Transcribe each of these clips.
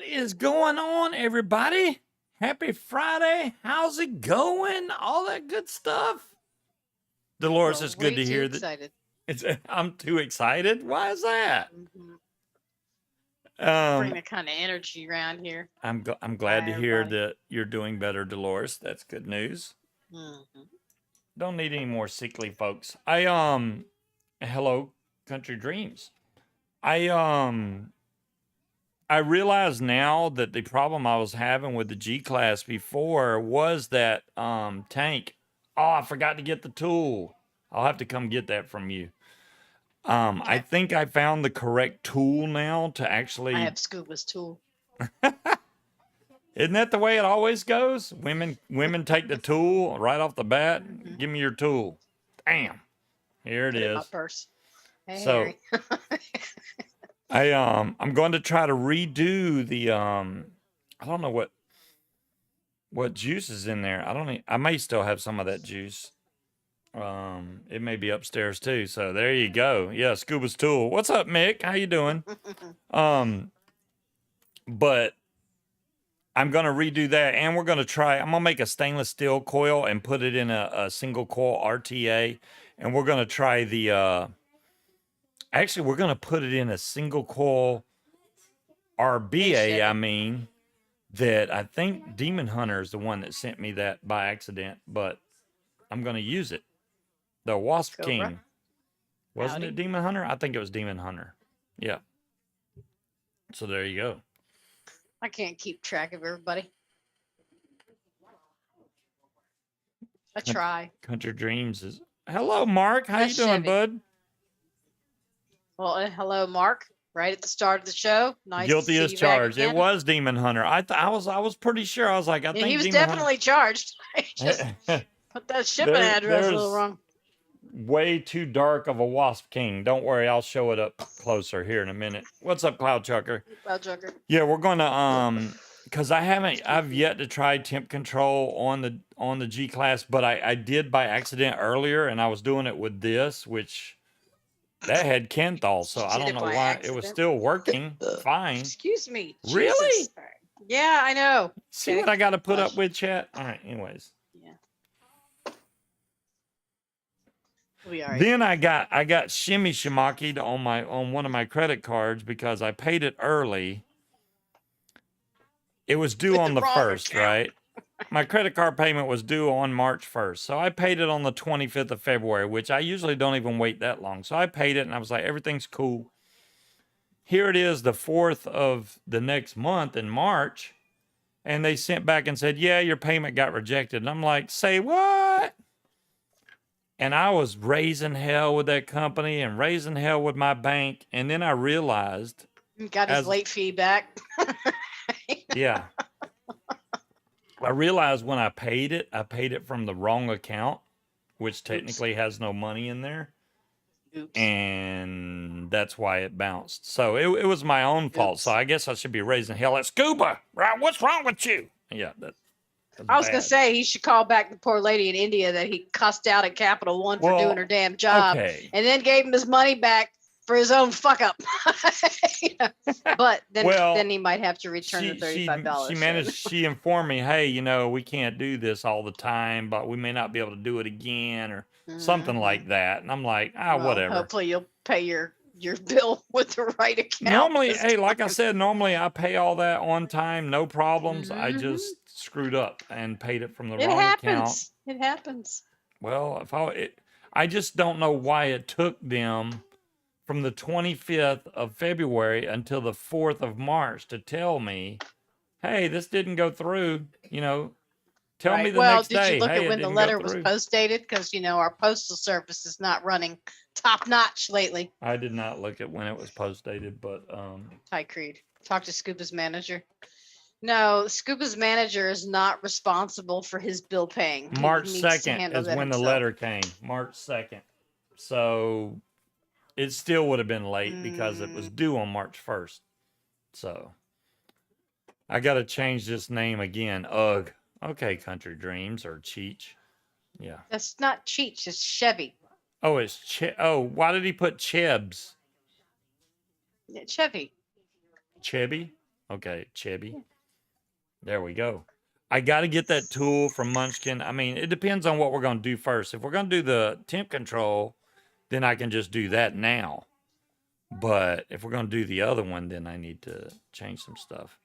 is going on, everybody? Happy Friday. How's it going? All that good stuff. Dolores, it's good to hear that. Excited. I'm too excited. Why is that? Bring the kind of energy around here. I'm glad to hear that you're doing better, Dolores. That's good news. Don't need any more sickly folks. Hello, Country Dreams. I realize now that the problem I was having with the G-Class before was that tank. Oh, I forgot to get the tool. I'll have to come get that from you. I think I found the correct tool now to actually... I have Scuba's tool. Isn't that the way it always goes? Women take the tool right off the bat. Give me your tool. Damn. Here it is. In my purse. Hey, so, Harry. I'm going to try to redo the I don't know what juice is in there. I may still have some of that juice. It may be upstairs too. So there you go. Yeah, Scuba's tool. What's up, Mick? How you doing? But I'm going to redo that, and I'm going to make a stainless steel coil and put it in a single coil RTA, and we're going to try the actually, we're going to put it in a single coil RBA, that I think Demon Hunter is the one that sent me that by accident, but I'm going to use it. The Wasp King. Wasn't it Demon Hunter? I think it was Demon Hunter. Yeah. So there you go. I can't keep track of everybody. I try. Country Dreams is... Hello, Mark. How you doing, bud? Well, hello, Mark. Right at the start of the show. Nice. Guilty as charged. It was Demon Hunter. I was pretty sure. I was like, I think he was Demon definitely Hunter... charged. I just put that shipping address a little wrong. Way too dark of a Wasp King. Don't worry, I'll show it up closer here in a minute. What's up, Cloud Chucker? Cloud Chucker. Yeah, we're gonna because I've yet to try temp control on the G-Class, but I did by accident earlier, and I was doing it with this, which that had Kenthal, so I don't know why it was still working fine. Excuse me. Really? Jesus. Yeah, I know. See what I got to put up with, chat? All right, anyways. Then I got shimmy shamakied on one of my credit cards because I paid it early. It was due on the 1st, right? My credit card payment was due on March 1st. So I paid it on the 25th of February, which I usually don't even wait that long. So I paid it and I was like, everything's cool. Here it is, the 4th of the next month in March. And they sent back and said, yeah, your payment got rejected. And I'm like, say what? And I was raising hell with that company and raising hell with my bank. And then I realized... Got his late fee back. Yeah. I realized when I paid it from the wrong account, which technically has no money in there. Oops. And that's why it bounced. So it was my own fault. So I guess I should be raising hell at Scuba. Right? What's wrong with you? Yeah, I was going to say he should call back the poor lady in India that he cussed out at Capital One for doing her damn job, and then gave him his money back for his own fuck up. But then he might have to return the $35. She informed me, hey, we can't do this all the time, but we may not be able to do it again or something like that. And I'm like, whatever. Hopefully you'll pay your bill with the right account. Normally, like I said, normally I pay all that on time, no problems. I just screwed up and paid it from the wrong account. It happens. Well, I just don't know why it took them from the 25th of February until the 4th of March to tell me, hey, this didn't go through, tell me the next day. Did you look at when the letter was post dated? Because, our postal service is not running top notch lately. I did not look at when it was post dated, but... Hi, Creed. Talk to Scuba's manager. No, Scuba's manager is not responsible for his bill paying. March 2nd is when the letter came. March 2nd. So it still would have been late because it was due on March 1st. So I got to change this name again. Ugh. Okay, Country Dreams or Cheech. Yeah. That's not Cheech. It's Chevy. Oh, it's why did he put Chebs? Yeah, Chevy. Chevy? Okay, Chebby. There we go. I got to get that tool from Munchkin. I mean, it depends on what we're going to do first. If we're going to do the temp control, then I can just do that now. But if we're going to do the other one, then I need to change some stuff.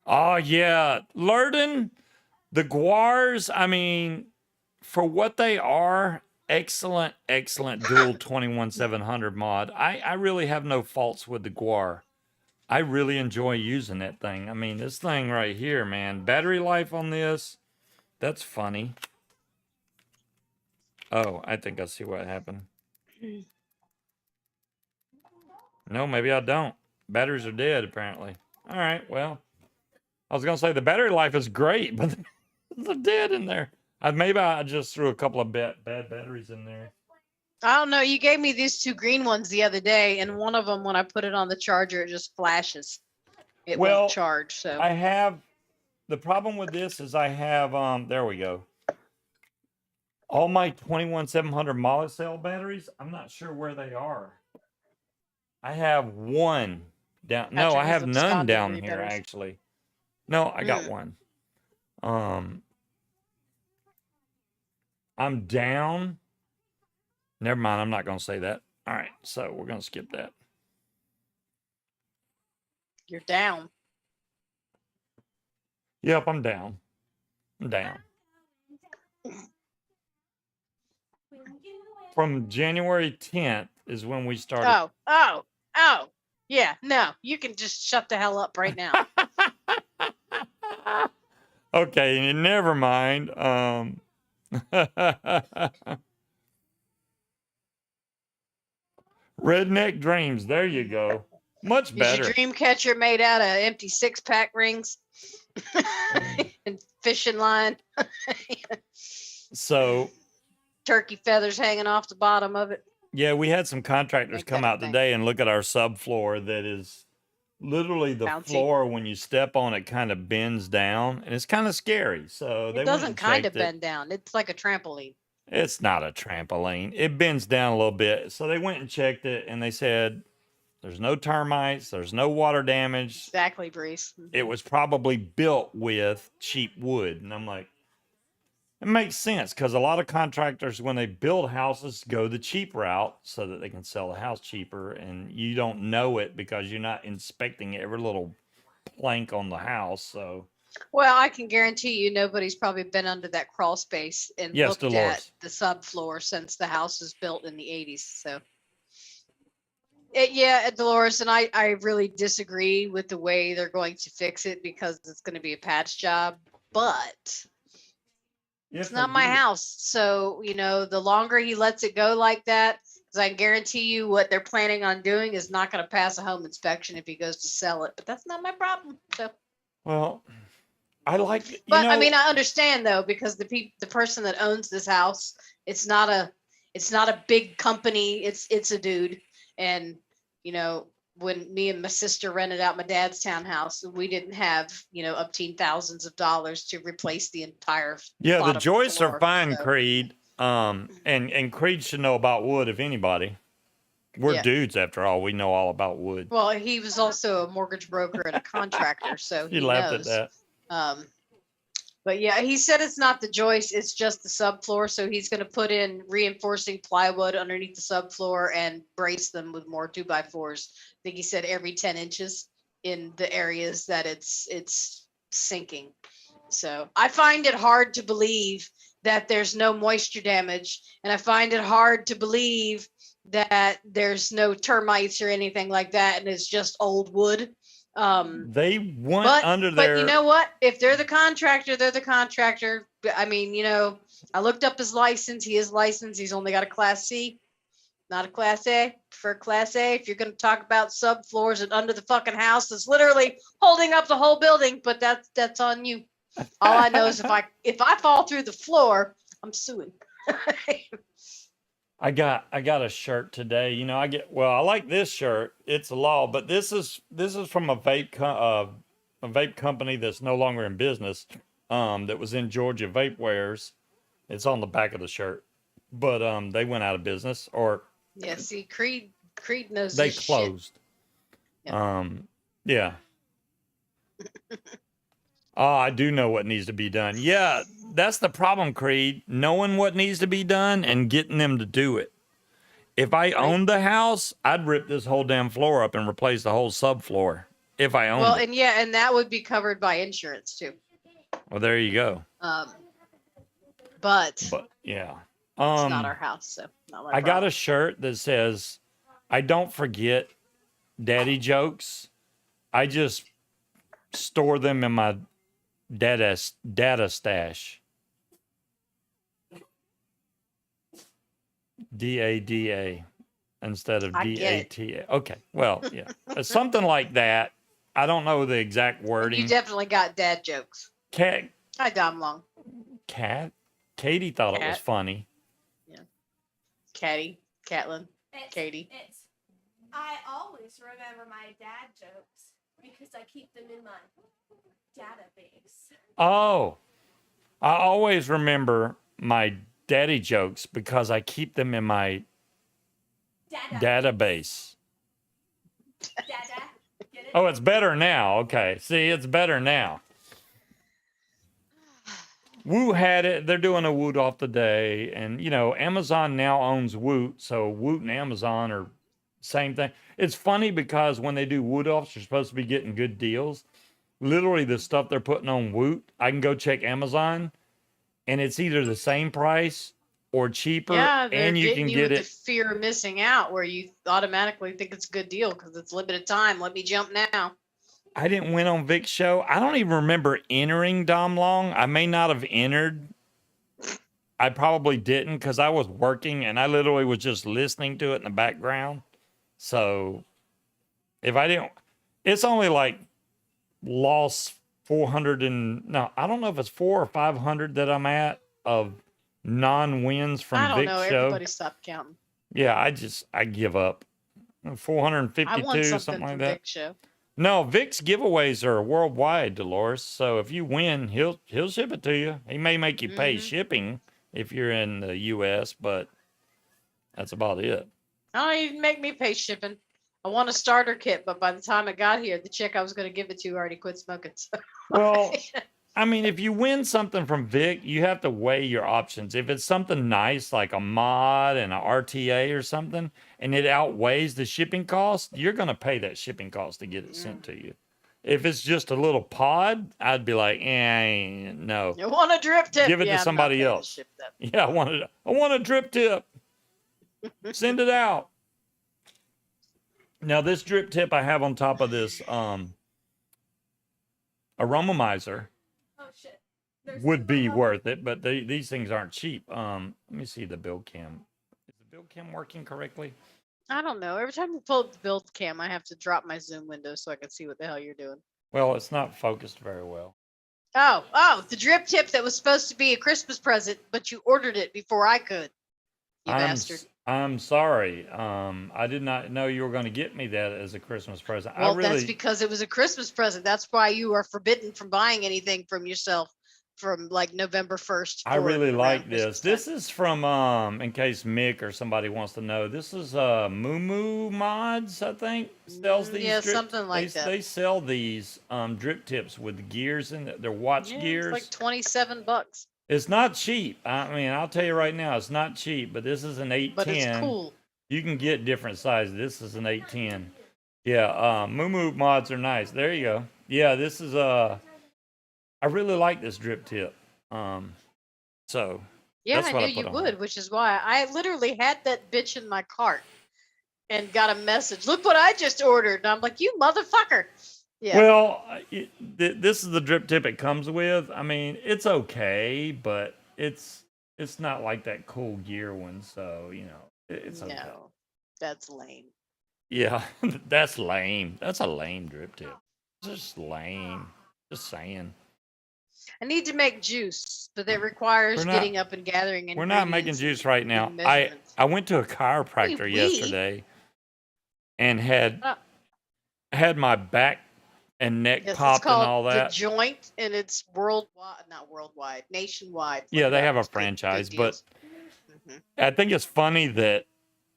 Oh, yeah. Lurden, the guars, I mean, for what they are, excellent dual 21700 mod. I really have no faults with the guar. I really enjoy using that thing. I mean, this thing right here, man. Battery life on this, that's funny. Oh, I think I see what happened. No, maybe I don't. Batteries are dead, apparently. All right, well. I was going to say the battery life is great, but they're dead in there. Maybe I just threw a couple of bad batteries in there. I don't know. You gave me these 2 green ones the other day, and one of them, when I put it on the charger, it just flashes. It won't charge. So I have the problem with this is I have there we go. All my 21700 Molicel batteries. I'm not sure where they are. I have one down. No, I have none down here actually. No, I got one. I'm down. Never mind, I'm not going to say that. All right, so we're going to skip that. You're down. Yep, I'm down. I'm down. From January 10th is when we started. Oh. Yeah, no, you can just shut the hell up right now. Okay, never mind. Redneck Dreams. There you go. Much better. Is your dream catcher made out of empty 6-pack rings and fishing line? So turkey feathers hanging off the bottom of it. Yeah, we had some contractors come out today and look at our subfloor that is literally the floor when you step on it kind of bends down, and it's kind of scary. So it doesn't kind of bend down. It's like a trampoline. It's not a trampoline. It bends down a little bit. So they went and checked it, and they said there's no termites, there's no water damage. Exactly, Breeze. It was probably built with cheap wood. And I'm like, it makes sense because a lot of contractors, when they build houses, go the cheap route so that they can sell the house cheaper. And you don't know it because you're not inspecting every little plank on the house. So, well, I can guarantee you nobody's probably been under that crawl space and looked at the subfloor since the house was built in the 80s. So, yeah, Dolores, and I really disagree with the way they're going to fix it because it's going to be a patch job. But it's not my house. So, you know, the longer he lets it go like that, because I guarantee you what they're planning on doing is not going to pass a home inspection if he goes to sell it. But that's not my problem. So, well, I like it. But I mean, I understand though, because the person that owns this house, it's not a big company. It's a dude. And, you know, when me and my sister rented out my dad's townhouse, we didn't have, you know, upteen thousands of dollars to replace the entire. Yeah, the joists are fine, so. Creed. And Creed should know about wood, if anybody. We're dudes, after all. We know all about wood. Well, he was also a mortgage broker and a contractor, so he laughed knows. At that. But yeah, he said it's not the joist, it's just the subfloor. So he's going to put in reinforcing plywood underneath the subfloor and brace them with more 2x4s. I think he said every 10 inches in the areas that it's sinking. So I find it hard to believe that there's no moisture damage. And I find it hard to believe that there's no termites or anything like that. And it's just old wood. They went under there. But you know what? If they're the contractor, they're the contractor. I mean, you know, I looked up his license. He is licensed. He's only got a Class C, not a Class A. For Class A, if you're going to talk about subfloors and under the fucking house, it's literally holding up the whole building. But that's on you. All I know is if I fall through the floor, I'm suing. I got a shirt today. You know, I like this shirt. It's a law, but this is from a vape company that's no longer in business. That was in Georgia Vape Wares. It's on the back of the shirt, but they went out of business. Or yeah, see, Creed knows they closed. Yeah. Yeah. Oh, I do know what needs to be done. Yeah, that's the problem, Creed. Knowing what needs to be done and getting them to do it. If I owned the house, I'd rip this whole damn floor up and replace the whole subfloor. If I owned it. And that would be covered by insurance too. Well, there you go. But yeah. It's not our house, so not my problem. got a shirt that says, "I don't forget daddy jokes. I just store them in my data stash." DADA instead of DATA. Okay. Well, yeah. Something like that. I don't know the exact wording. You definitely got dad jokes. Cat. Hi, Dom Long. Katie thought it was funny. Yeah. Catlin, Katie. I always remember my dad jokes because I keep them in my database. Oh, I always remember my daddy jokes because I keep them in my database. Dada. Get it? Oh, it's better now. Okay. See, it's better now. Woo had it. They're doing a Woot off today. And, you know, Amazon now owns Woot. So Woot and Amazon are same thing. It's funny because when they do Woot offs, you're supposed to be getting good deals. Literally, the stuff they're putting on Woot, I can go check Amazon, and it's either the same price or cheaper. Yeah, and you can get with it. The fear of missing out, where you automatically think it's a good deal because it's limited time. Let me jump now. I didn't win on Vic's show. I don't even remember entering Dom Long. I may not have entered. I probably didn't because I was working and I literally was just listening to it in the background. So if I didn't, it's only like lost 400 and no, I don't know if it's 400 or 500 that I'm at of non-wins from Vic's show. I don't know. Everybody stopped counting. Yeah, I give up. 452, I won something like from that. Vic's show. No, Vic's giveaways are worldwide, Dolores. So if you win, he'll ship it to you. He may make you pay shipping if you're in the U.S., but that's about it. Oh, he didn't make me pay shipping. I won a starter kit, but by the time I got here, the chick I was going to give it to already quit smoking. So. Well, I mean, if you win something from Vic, you have to weigh your options. If it's something nice like a mod and an RTA or something, and it outweighs the shipping cost, you're going to pay that shipping cost to get it sent to you. If it's just a little pod, I'd be like, no. You want a drip tip? Give it to somebody else. Yeah, I want a drip tip. Send it out. Now, this drip tip I have on top of this aromomizer would be worth it, but these things aren't cheap. Let me see the build cam. Is the build cam working correctly? I don't know. Every time you pull up the build cam, I have to drop my Zoom window so I can see what the hell you're doing. Well, it's not focused very well. Oh, the drip tip that was supposed to be a Christmas present, but you ordered it before I could. You bastard. I'm sorry. I did not know you were going to get me that as a Christmas present. Well, that's because it was a Christmas present. That's why you are forbidden from buying anything from yourself from like November 1st. I really like this. This is from, in case Mick or somebody wants to know, this is Moo Mods, I think, sells these. Yeah, something like that. They sell these drip tips with gears in it. They're watch gears. It's like $27. It's not cheap. I mean, I'll tell you right now, it's not cheap, but this is an 810. But it's cool. You can get different sizes. This is an 810. Yeah, Moo Mods are nice. There you go. Yeah, this is I really like this drip tip. So yeah, that's I what knew I put you on. would, which is why I literally had that bitch in my cart and got a message. Look what I just ordered. And I'm like, you motherfucker. Yeah. Well, this is the drip tip it comes with. I mean, it's okay, but it's not like that cool gear one. So it's okay. No, that's lame. Yeah, that's lame. That's a lame drip tip. Just lame. Just saying. I need to make juice, but that requires getting up and gathering. We're not making juice right now. I went to a chiropractor yesterday and had my back and neck popped and all that. The Joint, and it's nationwide. Yeah, they have a franchise, but I think it's funny that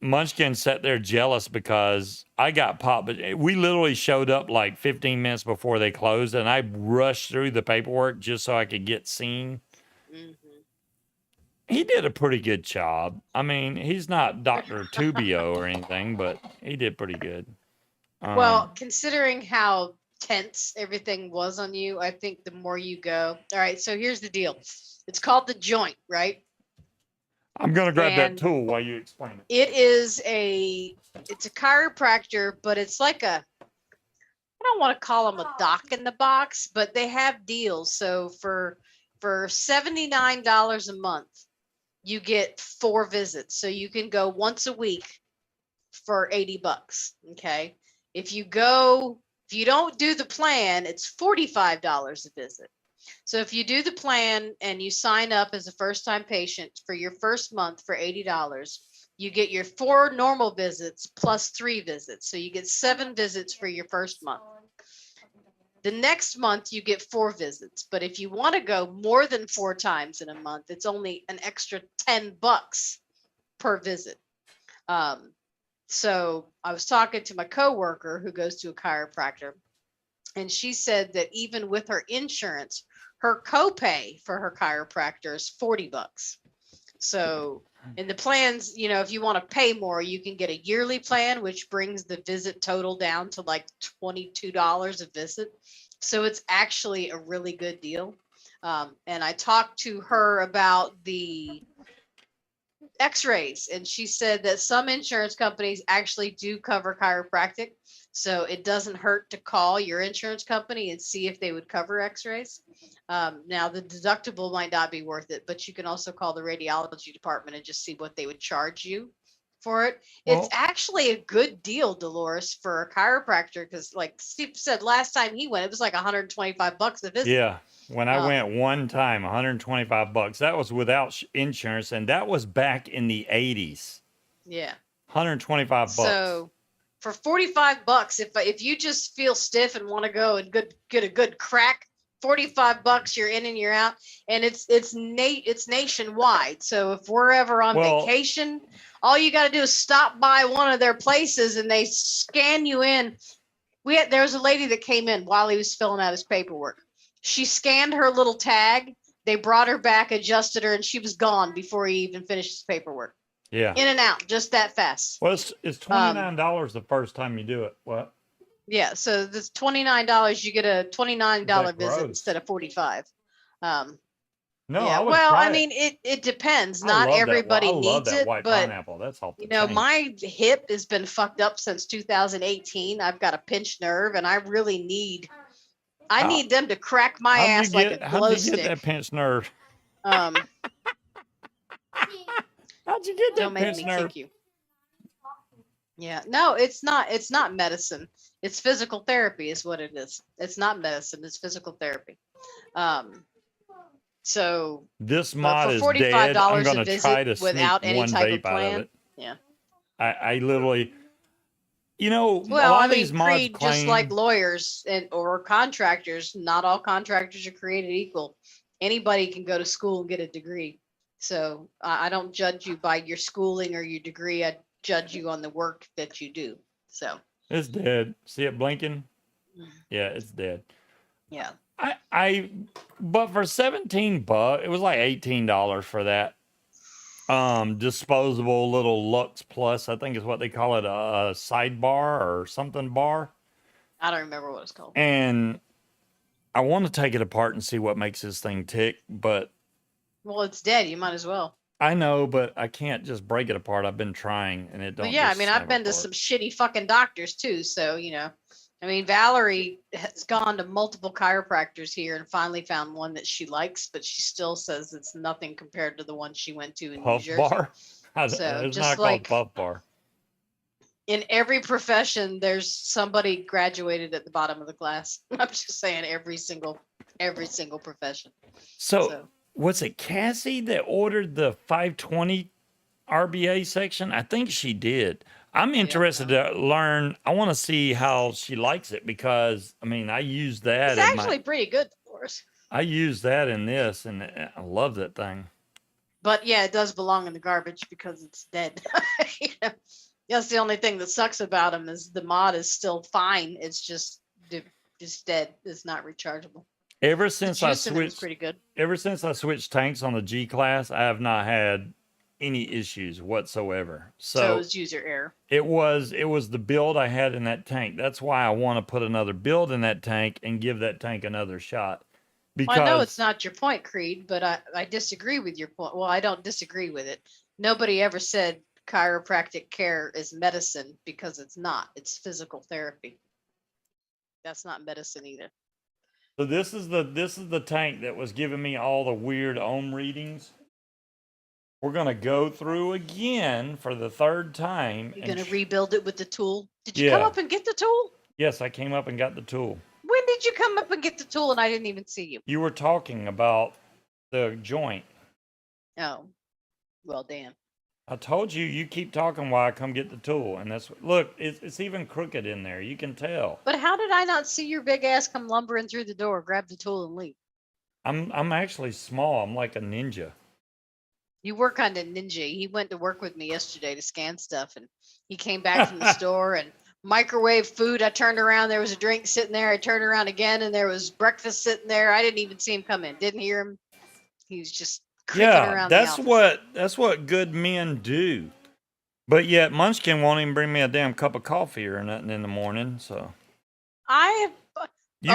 Munchkin sat there jealous because I got popped, but we literally showed up like 15 minutes before they closed, and I rushed through the paperwork just so I could get seen. Mm-hmm. He did a pretty good job. I mean, he's not Dr. Tubio or anything, but he did pretty good. Well, considering how tense everything was on you, I think the more you go. All right, so here's the deal. It's called the joint, right? I'm going to grab that tool while you explain it. It's a chiropractor, but it's like I don't want to call them a doc in the box, but they have deals. So for $79 a month, you get 4 visits. So you can go once a week for $80. Okay. If you don't do the plan, it's $45 a visit. So if you do the plan and you sign up as a first-time patient for your first month for $80, you get your 4 normal visits plus 3 visits. So you get 7 visits for your first month. The next month you get 4 visits. But if you want to go more than 4 times in a month, it's only an extra $10 per visit. So I was talking to my coworker who goes to a chiropractor, and she said that even with her insurance, her copay for her chiropractor is $40. So in the plans, if you want to pay more, you can get a yearly plan, which brings the visit total down to like $22 a visit. So it's actually a really good deal. And I talked to her about the x-rays, and she said that some insurance companies actually do cover chiropractic, so it doesn't hurt to call your insurance company and see if they would cover x-rays. Now the deductible might not be worth it, but you can also call the radiology department and just see what they would charge you for it. It's actually a good deal, Dolores, for a chiropractor, because like Steve said, last time he went, it was like $125 a visit. Yeah. When I went one time, $125. That was without insurance, and that was back in the 80s. Yeah. $125. So for $45, if you just feel stiff and want to go and get a good crack, $45, you're in and you're out, and it's nationwide. So if we're ever on vacation, all you got to do is stop by one of their places and they scan you in. There was a lady that came in while he was filling out his paperwork. She scanned her little tag. They brought her back, adjusted her, and she was gone before he even finished his paperwork. Yeah. In and out, just that fast. Well, it's $29 the first time you do it. What? Yeah, so this $29, you get a $29 visit instead of $45. No, yeah. I mean, it depends. Not everybody needs it, but pineapple. That's all. My hip has been fucked up since 2018. I've got a pinched nerve, and I really need them to crack my ass like a glow stick. How'd you get that pinched nerve? How'd you get that Don't make me kick you. Yeah, no, it's not medicine. It's physical therapy is what it is. It's not medicine. It's physical therapy. So this mod is $45 dead. I'm going to try to without sneak any one type vape of plan. out of it. Yeah. I literally, a lot I of these mean, mods Creed, claim, just like lawyers or contractors, not all contractors are created equal. Anybody can go to school and get a degree. So I don't judge you by your schooling or your degree. I judge you on the work that you do. So it's dead. See it blinking? Yeah, it's dead. Yeah. But for $17, it was like $18 for that disposable little Lux Plus, I think is what they call it, a sidebar or something bar. I don't remember what it's called. And I want to take it apart and see what makes this thing tick, but well, it's dead. You might as well. I know, but I can't just break it apart. I've been trying, and it don't. But yeah, I mean, I've been to some shitty fucking doctors too. So I mean, Valerie has gone to multiple chiropractors here and finally found one that she likes, but she still says it's nothing compared to the one she went to in New Jersey. Bar? So it's just not like called Puff Bar. In every profession, there's somebody graduated at the bottom of the class. I'm just saying, every single profession. So was it Cassie that ordered the 520 RBA section? I think she did. I'm interested to learn. I want to see how she likes it because, I mean, I use that. It's actually pretty good for us. I use that in this, and I love that thing. But yeah, it does belong in the garbage because it's dead. You know, that's the only thing that sucks about them is the mod is still fine. It's just dead. It's not rechargeable. Ever since I switched, pretty good. Ever since I switched tanks on the G-Class, I have not had any issues whatsoever. So it was user error. It was the build I had in that tank. That's why I want to put another build in that tank and give that tank another shot. Because Well, I know it's not your point, Creed, but I disagree with your point. Well, I don't disagree with it. Nobody ever said chiropractic care is medicine because it's not. It's physical therapy. That's not medicine either. So this is the tank that was giving me all the weird ohm readings. We're gonna go through again for the third time. You're gonna rebuild it with the tool. Did you come up and get the tool? Yes, I came up and got the tool. When did you come up and get the tool and I didn't even see you? You were talking about the joint. Oh, well, damn. I told you, you keep talking while I come get the tool. And look, it's even crooked in there. You can tell. But how did I not see your big ass come lumbering through the door, grab the tool and leave? I'm actually small. I'm like a ninja. You work on a ninja. He went to work with me yesterday to scan stuff and he came back from the store and microwave food. I turned around, there was a drink sitting there. I turned around again and there was breakfast sitting there. I didn't even see him come in. Didn't hear him. He was just creaking around that's the office. that's what good men do. But yet Munchkin won't even bring me a damn cup of coffee or nothing in the morning. So you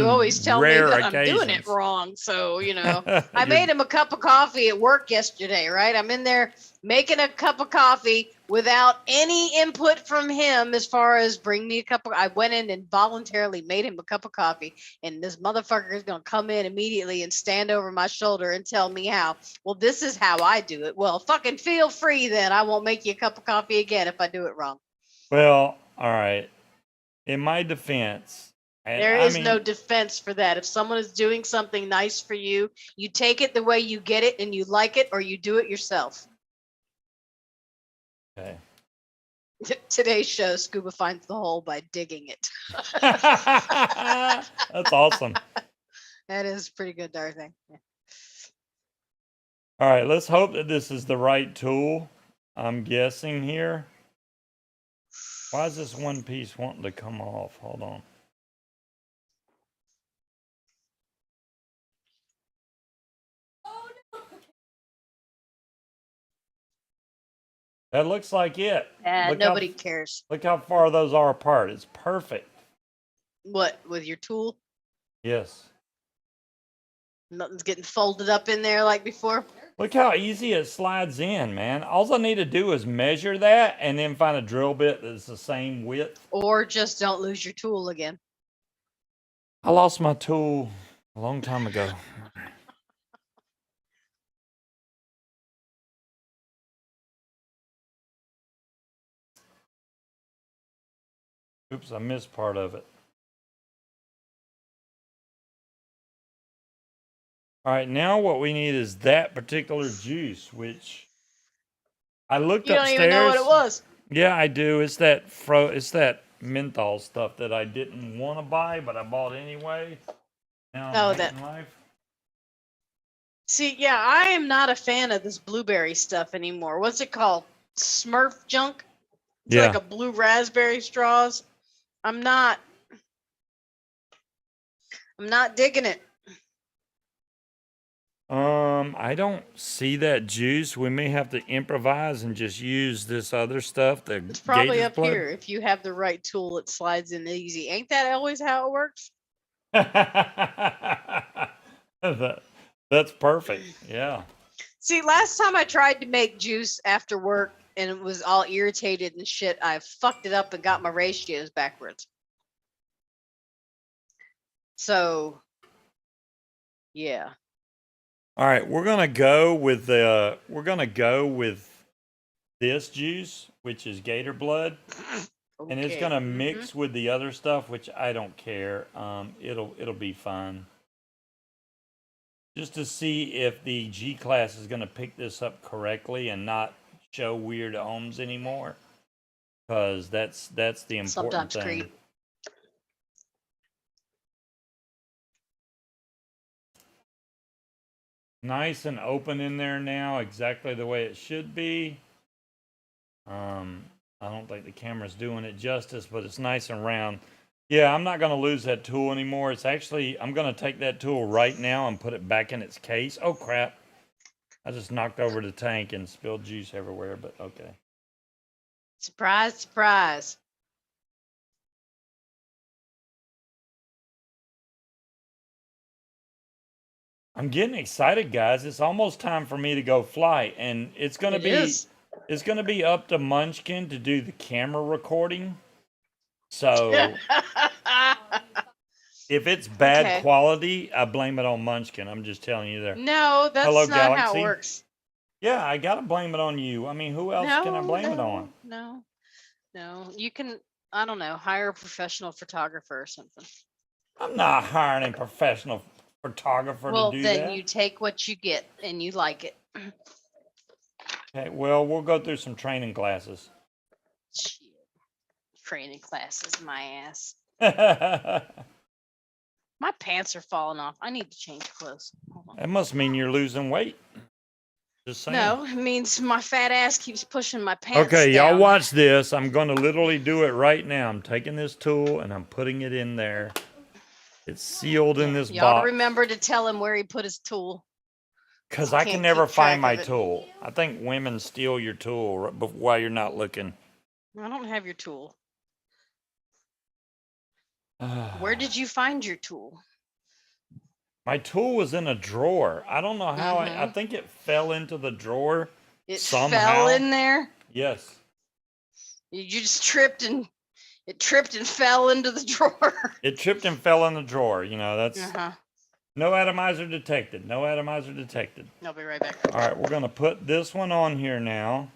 always tell me that I'm doing it wrong. So, you know, I made him a cup of coffee at work yesterday, right? I'm in there making a cup of coffee without any input from him as far as bring me a cup of, I went in and voluntarily made him a cup of coffee and this motherfucker is going to come in immediately and stand over my shoulder and tell me how. Well, this is how I do it. Well, fucking feel free then. I won't make you a cup of coffee again if I do it wrong. Well, all right. In my defense, there is no defense for that. If someone is doing something nice for you, you take it the way you get it and you like it, or you do it yourself. Okay. Today's show, Scuba finds the hole by digging it. That's awesome. That is pretty good, Darcy. Yeah. All right, let's hope that this is the right tool. I'm guessing here. Why is this one piece wanting to come off? Hold on. That looks like it. Nobody cares. Look how far those are apart. It's perfect. What, with your tool? Yes. Nothing's getting folded up in there like before? Look how easy it slides in, man. All I need to do is measure that and then find a drill bit that's the same width. Or just don't lose your tool again. I lost my tool a long time ago. Oops, I missed part of it. All right, now what we need is that particular juice, which I looked upstairs. You don't even know what it was. Yeah, I do. It's that menthol stuff that I didn't want to buy, but I bought anyway. Now I'm hating life. See, yeah, I am not a fan of this blueberry stuff anymore. What's it called? Smurf junk? It's like a blue raspberry straws. I'm not digging it. I don't see that juice. We may have to improvise and just use this other stuff. It's probably up here. If you have the right tool, it slides in easy. Ain't that always how it works? That's perfect. Yeah. See, last time I tried to make juice after work and it was all irritated and shit, I fucked it up and got my ratios backwards. So, yeah. All right, we're gonna go with this juice, which is gator blood, and it's gonna mix with the other stuff, which I don't care. It'll be fine. Just to see if the G-Class is gonna pick this up correctly and not show weird ohms anymore, because that's the important thing. Creed. Nice and open in there now, exactly the way it should be. I don't think the camera's doing it justice, but it's nice and round. Yeah, I'm not going to lose that tool anymore. It's actually, I'm going to take that tool right now and put it back in its case. Oh, crap. I just knocked over the tank and spilled juice everywhere, but okay. Surprise, surprise. I'm getting excited, guys. It's almost time for me to go fly, and it's going to be up to Munchkin to do the camera recording. So if it's bad quality, I blame it on Munchkin. I'm just telling you there. No, that's Hello, not Galaxy. how it works. Yeah, I got to blame it on you. I mean, who else can I blame it on? No. You can, I don't know, hire a professional photographer or something. I'm not hiring a professional photographer to do that. Well, then you take what you get and you like it. Okay, well, we'll go through some training classes. Shit. Training classes, my ass. My pants are falling off. I need to change clothes. Hold on. That must mean you're losing weight. Just saying. No, it means my fat ass keeps pushing my pants Okay, down. y'all watch this. I'm going to literally do it right now. I'm taking this tool and I'm putting it in there. It's sealed in this Y'all box. remember to tell him where he put his tool. Because I can never find my tool. I think women steal your tool while you're not looking. I don't have your tool. Where did you find your tool? My tool was in a drawer. I don't know how. I think it fell into the drawer. It somehow. fell in there? Yes. You just tripped and it tripped and fell into the drawer. It tripped and fell in the drawer. You know, that's no atomizer detected. No atomizer detected. I'll be right back. All right, we're going to put this one on here now.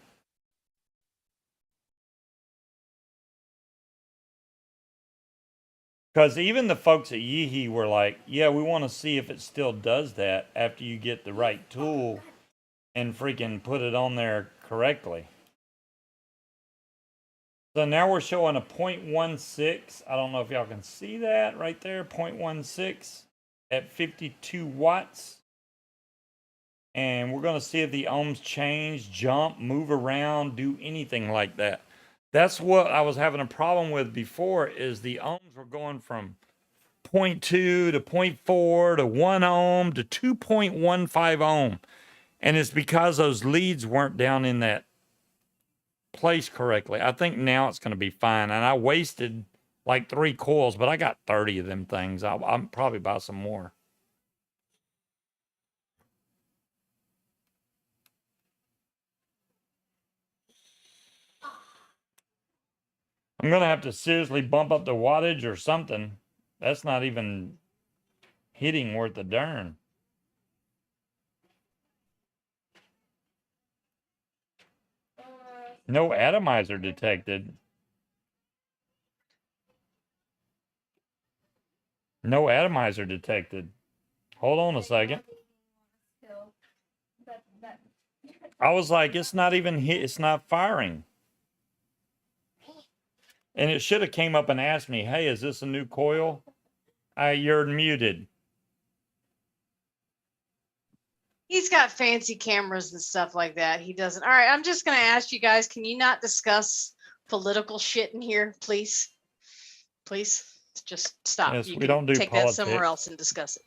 Because even the folks at Yeehee were like, yeah, we want to see if it still does that after you get the right tool and freaking put it on there correctly. So now we're showing a 0.16. I don't know if y'all can see that right there. 0.16 at 52 watts. And we're going to see if the ohms change, jump, move around, do anything like that. That's what I was having a problem with before, is the ohms were going from 0.2 to 0.4 to 1 ohm to 2.15 ohm. And it's because those leads weren't down in that place correctly. I think now it's going to be fine. And I wasted like 3 coils, but I got 30 of them things. I'll probably buy some more. I'm going to have to seriously bump up the wattage or something. That's not even hitting worth a darn. No atomizer detected. No atomizer detected. Hold on a second. I was like, it's not even hit. It's not firing. And it should have came up and asked me, hey, is this a new coil? You're muted. He's got fancy cameras and stuff like that. He doesn't. All right, I'm just going to ask you guys, can you not discuss political shit in here, please? Please, just stop. Yes, you we don't do take politics. that somewhere else and discuss it.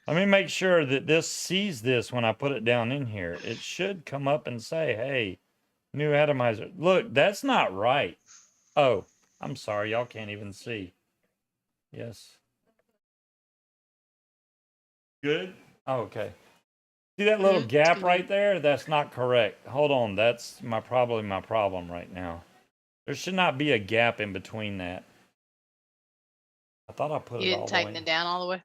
Let me make sure that this sees this when I put it down in here. It should come up and say, hey, new atomizer. Look, that's not right. Oh, I'm sorry. Y'all can't even see. Yes. Good? Oh, okay. See that little gap right there? That's not correct. Hold on. That's probably my problem right now. There should not be a gap in between that. I thought I put it all the way. You didn't tighten it down all the way?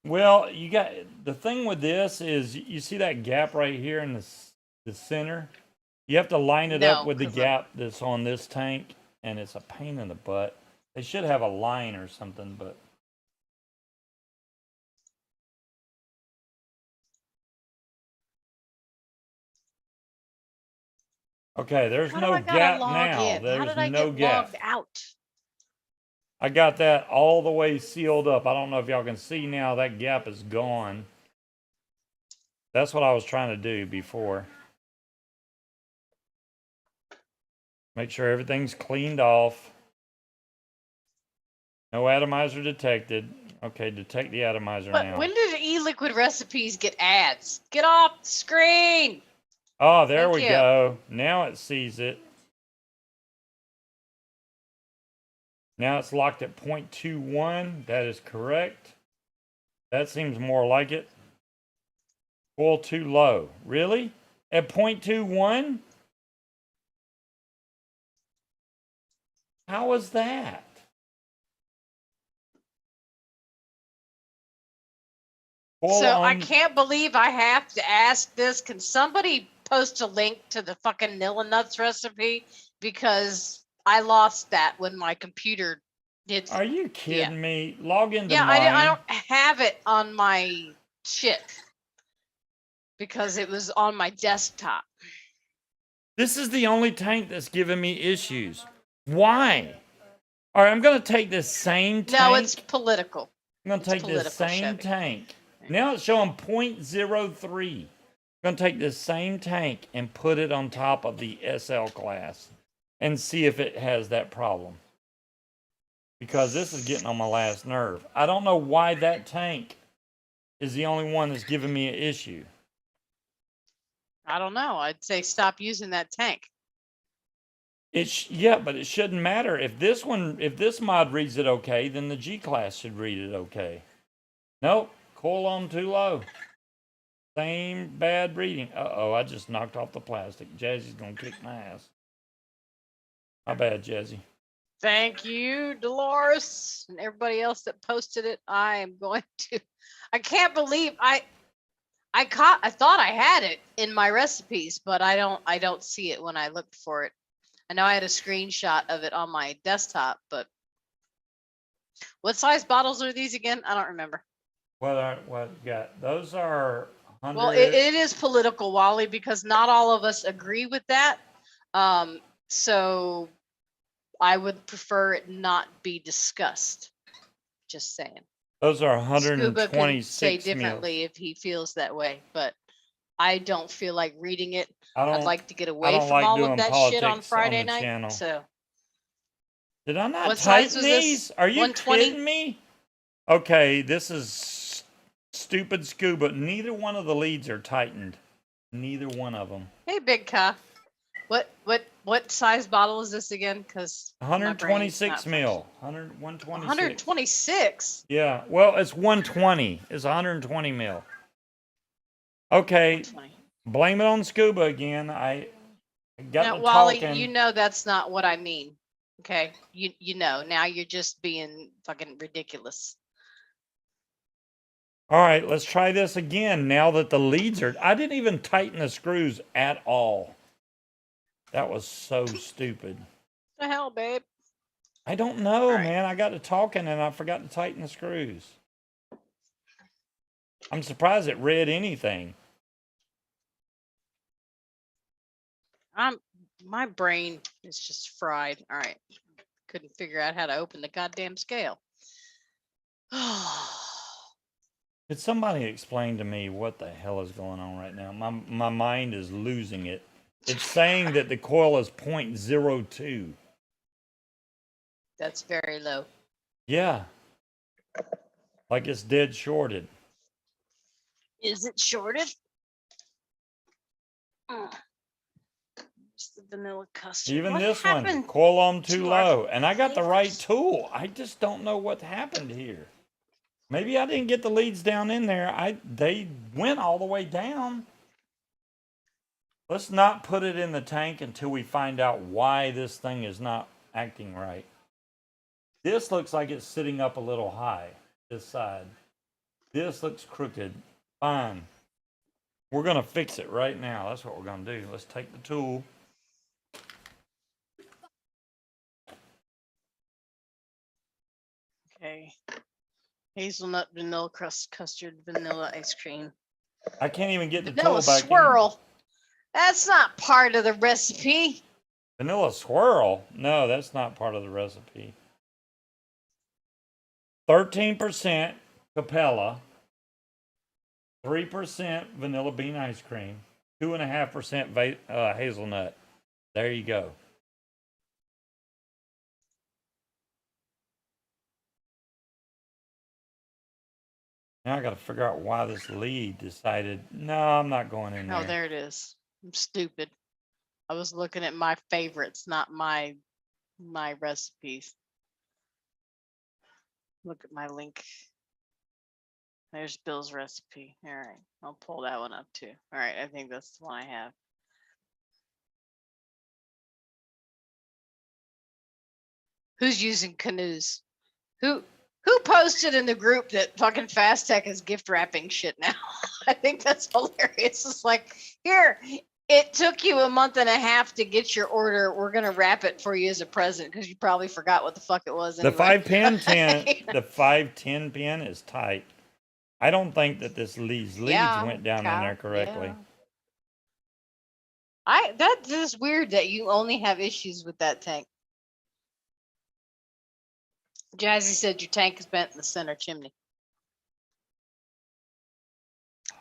Well, you got the thing with this is you see that gap right here in the center. You have to line it up with the gap that's on this tank, and it's a pain in the butt. They should have a line or something, but okay, there's no gap now. There's no gap. Out? I got that all the way sealed up. I don't know if y'all can see now. That gap is gone. That's what I was trying to do before. Make sure everything's cleaned off. No atomizer detected. Okay, detect the atomizer But now. when did e-liquid recipes get ads? Get off the screen. Oh, there Thank we you. go. Now it sees it. Now it's locked at 0.21. That is correct. That seems more like it. Oil too low. Really? At 0.21? How is that? So I can't believe I have to ask this. Can somebody post a link to the fucking Nilla Nuts recipe? Because I lost that when my computer did. Are you kidding me? Log into Yeah, mine. I don't have it on my shit because it was on my desktop. This is the only tank that's giving me issues. Why? All right, I'm going to take this same tank. No, it's political. I'm going to take this same tank. Now it's showing 0.03. I'm going to take this same tank and put it on top of the SL class and see if it has that problem. Because this is getting on my last nerve. I don't know why that tank is the only one that's giving me an issue. I don't know. I'd say stop using that tank. Yeah, but it shouldn't matter. If this mod reads it okay, then the G-Class should read it okay. Nope, coil on too low. Same bad reading. Uh-oh, I just knocked off the plastic. Jazzy's gonna kick my ass. My bad, Jazzy. Thank you, Dolores, and everybody else that posted it. I am going to. I can't believe I thought I had it in my recipes, but I don't see it when I looked for it. I know I had a screenshot of it on my desktop, but what size bottles are these again? I don't remember. What you got? Those are 100. Well, it is political, Wally, because not all of us agree with that. So I would prefer it not be discussed. Just saying. Those are 126 Scuba can say mils. differently if he feels that way, but I don't feel like reading it. I'd like to get away from all of that shit on Friday night. Channel. So did I not tighten these? Are you kidding me? Okay, this is stupid Scuba. Neither one of the leads are tightened. Neither one of them. Hey, Big Ka. What size bottle is this again? Because 126 mil. 126. 126. Yeah. Well, it's 120. It's 120 mil. Okay. 120. Blame it on Scuba again. I got now, the Wally, talking. you know that's not what I mean. Okay. You know. Now you're just being fucking ridiculous. All right, let's try this again now that the leads are... I didn't even tighten the screws at all. That was so stupid. What the hell, babe? I don't know, man. I got to talking and I forgot to tighten the screws. I'm surprised it read anything. My brain is just fried. All right. Couldn't figure out how to open the goddamn scale. Could somebody explain to me what the hell is going on right now? My mind is losing it. It's saying that the coil is 0.02. That's very low. Yeah. Like it's dead shorted. Is it shorted? It's the vanilla custard. Even what this happened one, coil on too low. And I got the right tool. I just don't know what happened here. Maybe I didn't get the leads down in there. They went all the way down. Let's not put it in the tank until we find out why this thing is not acting right. This looks like it's sitting up a little high, this side. This looks crooked. Fine. We're going to fix it right now. That's what we're going to do. Let's take the tool. Okay. Hazelnut vanilla crust custard vanilla ice cream. I can't even get the vanilla tool back swirl. in. That's not part of the recipe. Vanilla swirl? No, that's not part of the recipe. 13% Capella. 3% vanilla bean ice cream, 2.5% hazelnut. There you go. Now I got to figure out why this lead decided, no, I'm not going in there. Oh, there it is. I'm stupid. I was looking at my favorites, not my recipes. Look at my link. There's Bill's recipe. All right. I'll pull that one up too. All right. I think that's the one I have. Who's using canoes? Who posted in the group that fucking Fast Tech is gift wrapping shit now? I think that's hilarious. It's like, here, it took you a month and a half to get your order. We're gonna wrap it for you as a present because you probably forgot what the fuck it was. Anyway. The 510 pin is tight. I don't think that these leads went down in there correctly. Yeah. That is weird that you only have issues with that tank. Jazzy said your tank is bent in the center chimney.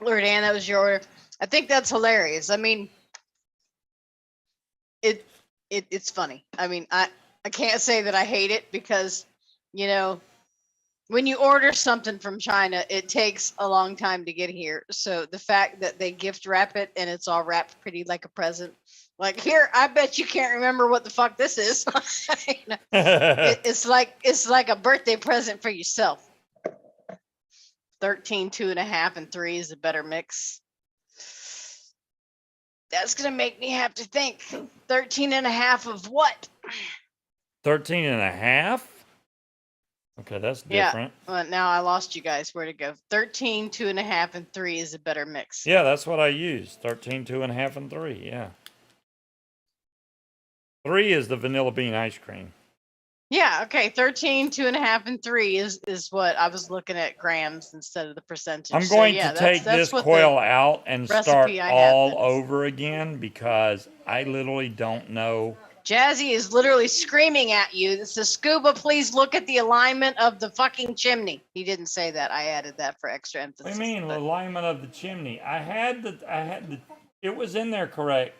Lord Ann, that was your order. I think that's hilarious. I mean, it's funny. I mean, I can't say that I hate it because, you know, when you order something from China, it takes a long time to get here. So the fact that they gift wrap it and it's all wrapped pretty like a present, like, here, I bet you can't remember what the fuck this is. It's like a birthday present for yourself. 13, 2.5, and 3 is a better mix. That's gonna make me have to think. 13.5 of what? 13.5? Okay, that's different. Yeah. Well, now I lost you guys. Where to go? 13, 2.5, and 3 is a better mix. Yeah, that's what I used. 13, 2.5, and 3. Yeah. 3 is the vanilla bean ice cream. Yeah, okay. 13, 2.5, and 3 is what I was looking at grams instead of the percentage. I'm going to take this coil out and start all over again because I literally don't know. Jazzy is literally screaming at you. It says, Scuba, please look at the alignment of the fucking chimney. He didn't say that. I added that for extra emphasis. What do you mean, the alignment of the chimney? It was in there correct.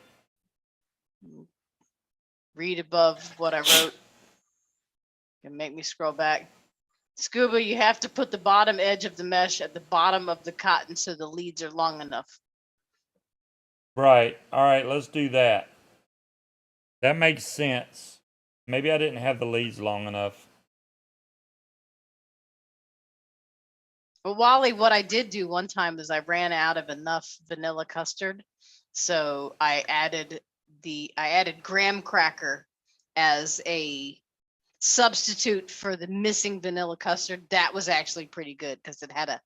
Read above what I wrote. And make me scroll back. Scuba, you have to put the bottom edge of the mesh at the bottom of the cotton so the leads are long enough. Right. All right, let's do that. That makes sense. Maybe I didn't have the leads long enough. But Wally, what I did do one time is I ran out of enough vanilla custard. So I added graham cracker as a substitute for the missing vanilla custard. That was actually pretty good because it had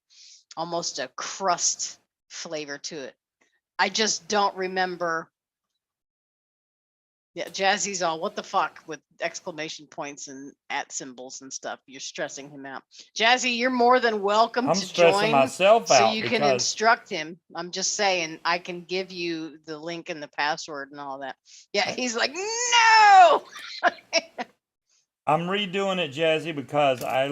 almost a crust flavor to it. I just don't remember. Yeah, Jazzy's all, what the fuck, with exclamation points and at symbols and stuff. You're stressing him out. Jazzy, you're more than welcome to join. I'm stressing myself out so you can instruct him. I'm just saying, I can give you the link and the password and all that. Yeah, he's like, no! I'm redoing it, Jazzy, because I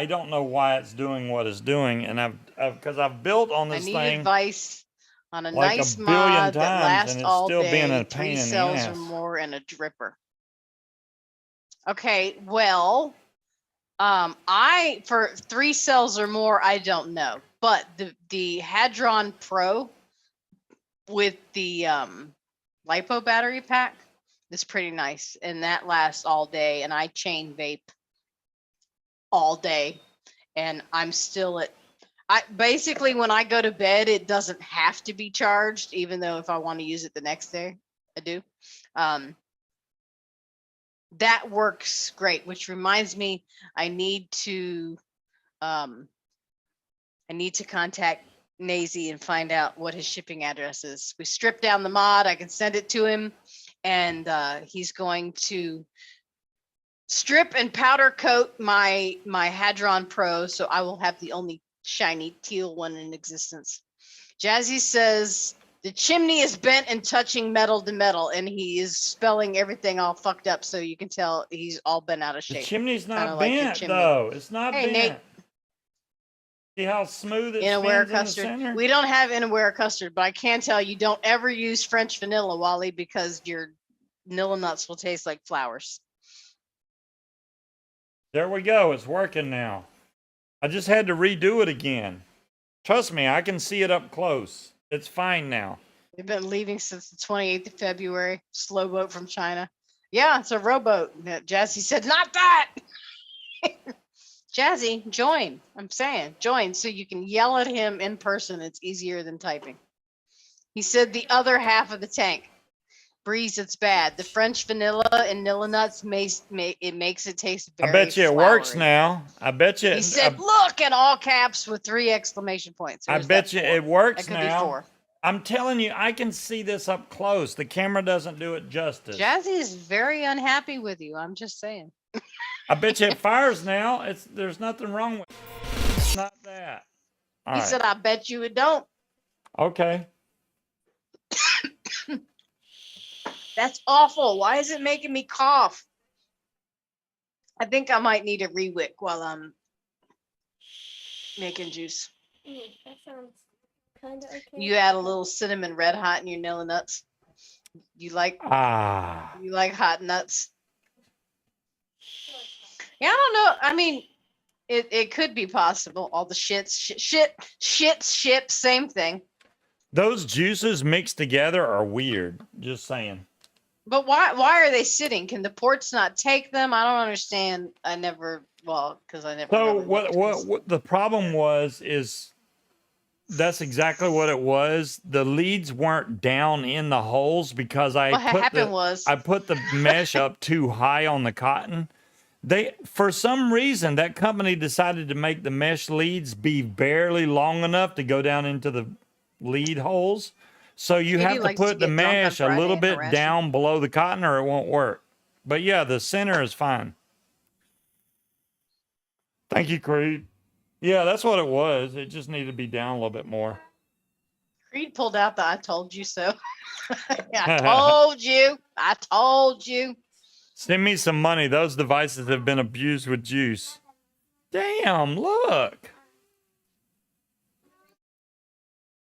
don't know why it's doing what it's doing. And because I've built on this thing. I need advice on a like nice a billion mod times, that lasts and it's all still day, being a 3 pain in the cells ass. or more, and a dripper. Okay, well, for 3 cells or more, I don't know, but the Hadron Pro with the lipo battery pack is pretty nice, and that lasts all day. And I chain vape all day, and I'm still at. Basically, when I go to bed, it doesn't have to be charged, even though if I want to use it the next day, I do. That works great, which reminds me, I need to contact Nazy and find out what his shipping address is. We stripped down the mod. I can send it to him, and he's going to strip and powder coat my Hadron Pro, so I will have the only shiny teal one in existence. Jazzy says the chimney is bent and touching metal to metal, and he is spelling everything all fucked up, so you can tell he's all bent out of shape. The chimney's not bent, though. It's not bent. Nate. See how smooth it Inaware spins in the custard. center? We don't have Inaware custard, but I can tell you don't ever use French vanilla, Wally, because your vanilla nuts will taste like flowers. There we go. It's working now. I just had to redo it again. Trust me, I can see it up close. It's fine now. We've been leaving since the 28th of February. Slow boat from China. Yeah, it's a rowboat. Jazzy said, not that. Jazzy, join. I'm saying, join so you can yell at him in person. It's easier than typing. He said the other half of the tank. Breeze, it's bad. The French vanilla and vanilla nuts makes it taste very I bet you it works flowery. now. I bet you. He said, look, in all caps with 3 exclamation points. I bet you it works That could now. be 4. I'm telling you, I can see this up close. The camera doesn't do it justice. Jazzy is very unhappy with you. I'm just saying. I bet you it fires now. There's nothing wrong with it. It's not that. All He right. said, I bet you it don't. Okay. That's awful. Why is it making me cough? I think I might need a rewick while I'm making juice. That sounds kind of okay. You add a little cinnamon red hot in your vanilla nuts. You like hot nuts? Yeah, I don't know. I mean, it could be possible. All the shits, same thing. Those juices mixed together are weird. Just saying. But why are they sitting? Can the ports not take them? I don't understand. Because I never. So really what the problem is that's exactly what it was. The leads weren't down in the holes because I put the mesh up too high on the cotton. For some reason, that company decided to make the mesh leads be barely long enough to go down into the lead holes. So you have to put the mesh a little bit down below the cotton or it won't work. But yeah, the center is fine. Thank you, Creed. Yeah, that's what it was. It just needed to be down a little bit more. Creed pulled out the I told you so. I told you. I told you. Send me some money. Those devices have been abused with juice. Damn, look.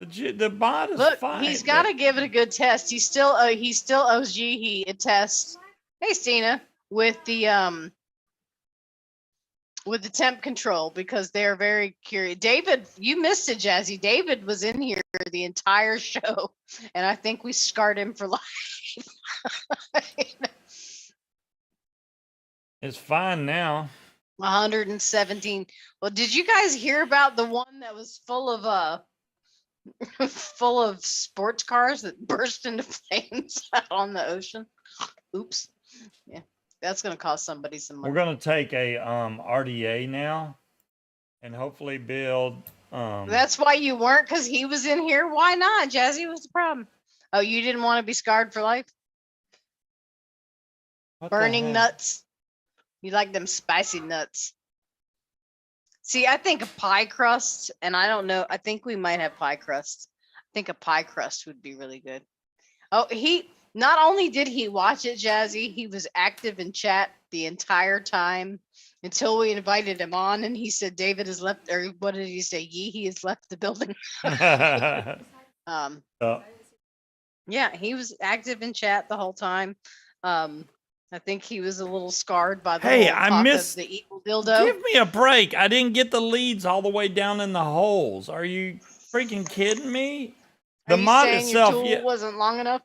The bot is fine. He's got to give it a good test. He's still OG. He attests. Hey, Stina, with the temp control because they're very curious. David, you missed it, Jazzy. David was in here the entire show, and I think we scarred him for life. It's fine now. 117. Well, did you guys hear about the one that was full of sports cars that burst into flames out on the ocean? Oops. Yeah, that's gonna cost somebody some money. We're gonna take a RDA now, and hopefully build. That's why you weren't, because he was in here. Why not, Jazzy? What's the problem? Oh, you didn't want to be scarred for life? Burning nuts. You like them spicy nuts. See, I think a pie crust, and I don't know. I think we might have pie crust. I think a pie crust would be really good. Oh, not only did he watch it, Jazzy, he was active in chat the entire time until we invited him on, and he said David has left, or what did he say? He has left the building. Yeah, he was active in chat the whole time. I think he was a little scarred by the whole talk of the evil dildo. Give me a break. I didn't get the leads all the way down in the holes. Are you freaking kidding me? The mod itself, your tool wasn't long enough.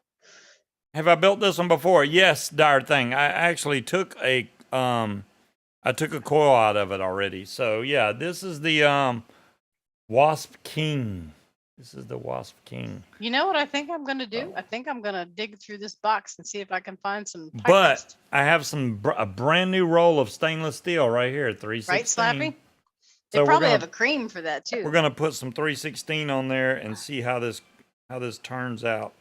Have I built this one before? Yes, dire thing. I actually took a coil out of it already. So yeah, this is the Wasp King. This is the Wasp King. You know what I think I'm going to do? I think I'm going to dig through this box and see if I can find some pie But crust. I have a brand new roll of stainless steel right here, 316. Right, Slappy? They So probably have a cream for that too. We're going to put some 316 on there and see how this turns out.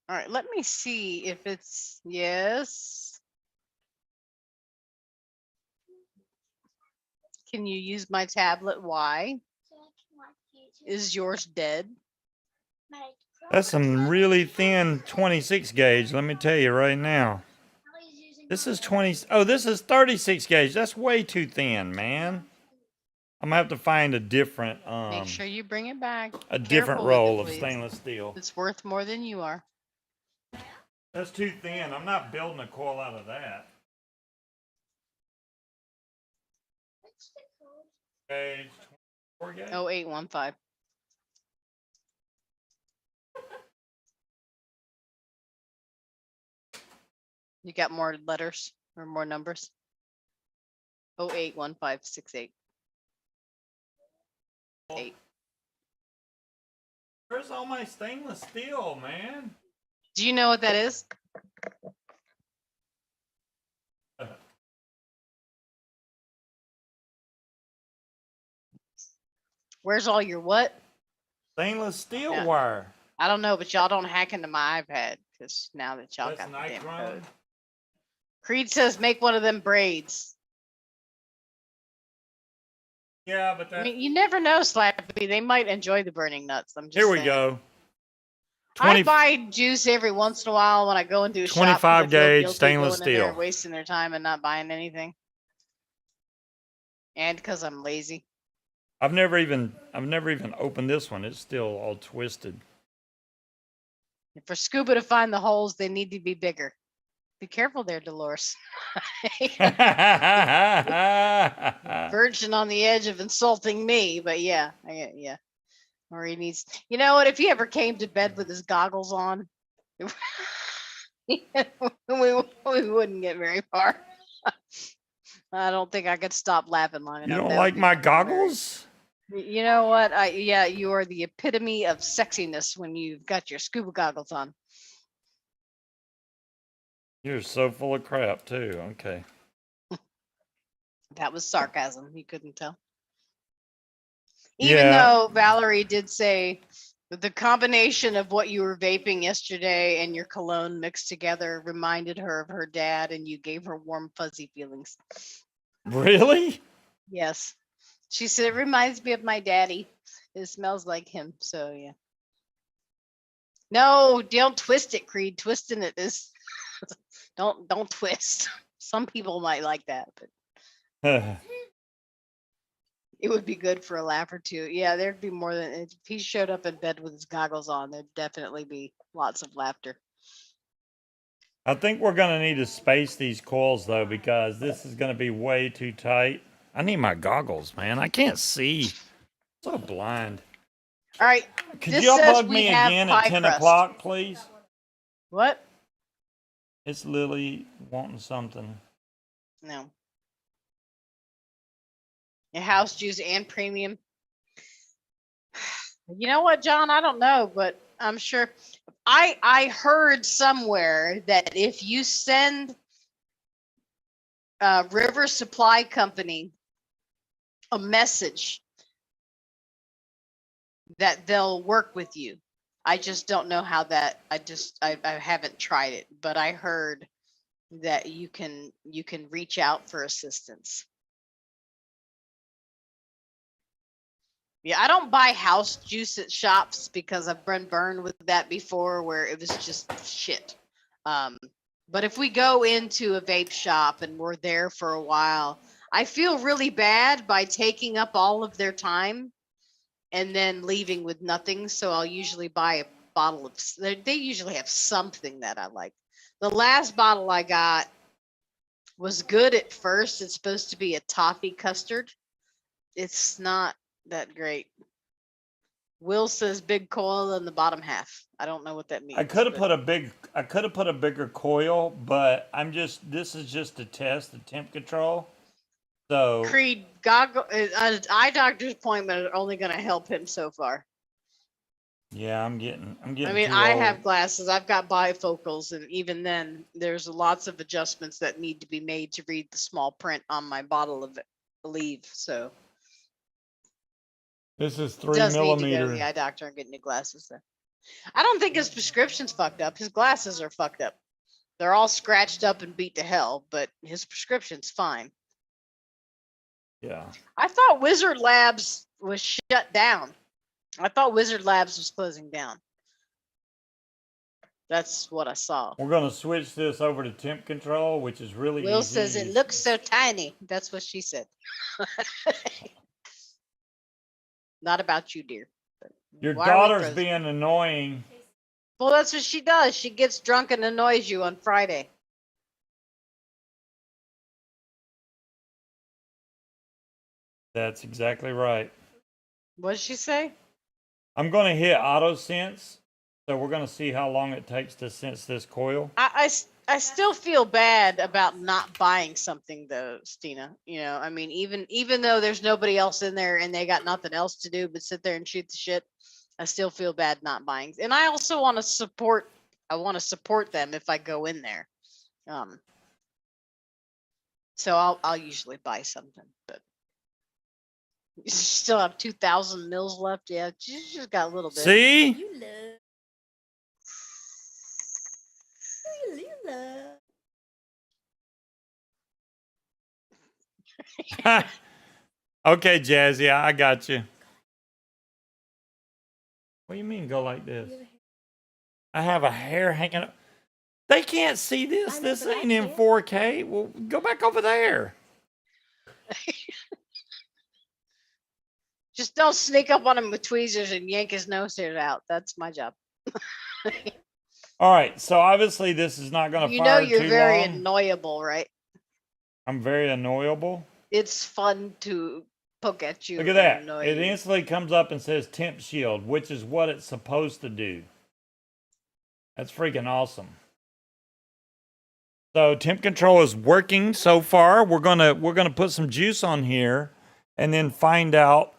All right, let me see if it's yes. Can you use my tablet? Why? Is yours dead? That's some really thin 26 gauge, let me tell you right now. This is 20. Oh, this is 36 gauge. That's way too thin, man. I'm gonna have to find a different Make sure you bring it back. a different Careful with it, roll of please. stainless steel. It's worth more than you are. That's too thin. I'm not building a coil out of that. Gauge, 24 gauge. 0815. You got more letters or more numbers? 081568. 8. Where's all my stainless steel, man? Do you know what that is? Where's all your what? Stainless steel Yeah. wire. I don't know, but y'all don't hack into my iPad because now that y'all That's got the damn nitron. code. Creed says make one of them braids. Yeah, but I that. mean, you never know, Slappy. They might enjoy the burning nuts. I'm just Here we saying. go. I buy juice every once in a while when I go into a shop. 25 'cause I feel gauge guilty stainless going in there steel. wasting their time and not buying anything. And because I'm lazy. I've never even opened this one. It's still all twisted. For scuba to find the holes, they need to be bigger. Be careful there, Dolores. Virgin on the edge of insulting me, but yeah. Or he needs, you know what? If he ever came to bed with his goggles on, we wouldn't get very far. I don't think I could stop laughing long enough. You don't That like would be my fucking goggles? hilarious. You know what? Yeah, you are the epitome of sexiness when you've got your scuba goggles on. You're so full of crap too. Okay. That was sarcasm. You couldn't tell. Even Yeah. though Valerie did say that the combination of what you were vaping yesterday and your cologne mixed together reminded her of her dad, and you gave her warm, fuzzy feelings. Really? Yes. She said, it reminds me of my daddy. It smells like him. So, yeah. No, don't twist it, Creed. Twisting it is. Don't twist. Some people might like that, but it would be good for a laugh or two. Yeah, there'd be more than if he showed up in bed with his goggles on, there'd definitely be lots of laughter. I think we're gonna need to space these coils though, because this is gonna be way too tight. I need my goggles, man. I can't see. I'm so blind. All right. Could this you says bug we me have again pie at 10 crust. o'clock, please? What? It's Lily wanting something. No. Your house juice and premium. You know what, John? I don't know, but I'm sure. I heard somewhere that if you send River Supply Company a message, that they'll work with you. I just don't know how that. I haven't tried it, but I heard that you can reach out for assistance. Yeah, I don't buy house juice at shops because I've been burned with that before where it was just shit. But if we go into a vape shop and we're there for a while, I feel really bad by taking up all of their time and then leaving with nothing. So I'll usually buy a bottle of, they usually have something that I like. The last bottle I got was good at first. It's supposed to be a toffee custard. It's not that great. Will says big coil in the bottom half. I don't know what that means. I could have put a bigger coil, but this is just to test the temp control. So Creed goggle eye doctor's appointment are only going to help him so far. Yeah, I'm getting. I mean, too I old. have glasses. I've got bifocals, and even then, there's lots of adjustments that need to be made to read the small print on my bottle of Aleve. So This is 3 does need to go to millimeter. the eye doctor and get new glasses. There, I don't think his prescription's fucked up. His glasses are fucked up. They're all scratched up and beat to hell, but his prescription's fine. Yeah. I thought Wizard Labs was shut down. I thought Wizard Labs was closing down. That's what I saw. We're gonna switch this over to temp control, which is really Will easy. says it looks so tiny. That's what she said. Not about you, dear. Your Why are we daughter's friends? being annoying. Well, that's what she does. She gets drunk and annoys you on Friday. That's exactly right. What did she say? I'm going to hit auto sense. So we're going to see how long it takes to sense this coil. I still feel bad about not buying something though, Stina. You know, I mean, even though there's nobody else in there and they got nothing else to do but sit there and shoot the shit, I still feel bad not buying. And I also want to support. I want to support them if I go in there. So I'll usually buy something, but you still have 2,000 mils left. Yeah, you just got a little bit. See? You love. You love. Okay, Jazzy, I got you. What do you mean go like this? I have a hair hanging up. They can't see this. This ain't in 4K. Well, go back over there. Just don't sneak up on him with tweezers and yank his nose hairs out. That's my job. All right, so obviously this is not going to You fire know you're too very long. annoyable, right? I'm very annoyable. It's fun to poke at you. Look at and that. annoy It you. instantly comes up and says temp shield, which is what it's supposed to do. That's freaking awesome. So temp control is working so far. We're gonna put some juice on here and then find out,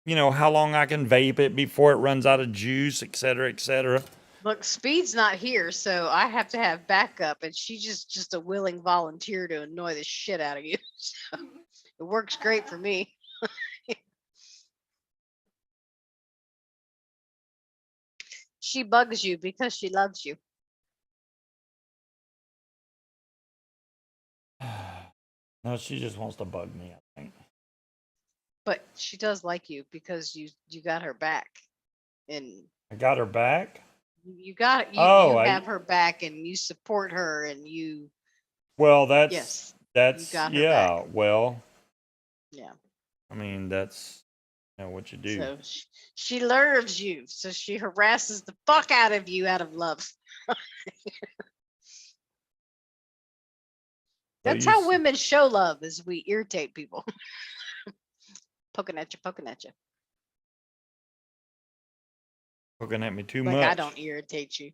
you know, how long I can vape it before it runs out of juice, et cetera, et cetera. Look, Speed's not here, so I have to have backup, and she's just a willing volunteer to annoy the shit out of you. So it works great for me. She bugs you because she loves you. No, she just wants to bug me, I think. But she does like you because you got her back, and I got her back. you got you, Oh, you I- have her back, and you support her, and you Well, that's Yes, that's you got her yeah. back. Well, yeah. I mean that's what you do. So she loves you, so she harasses the fuck out of you out of love. That's you how s- women show love, is we irritate people. Poking at you, poking at you. Looking at me too Like much. I don't irritate you.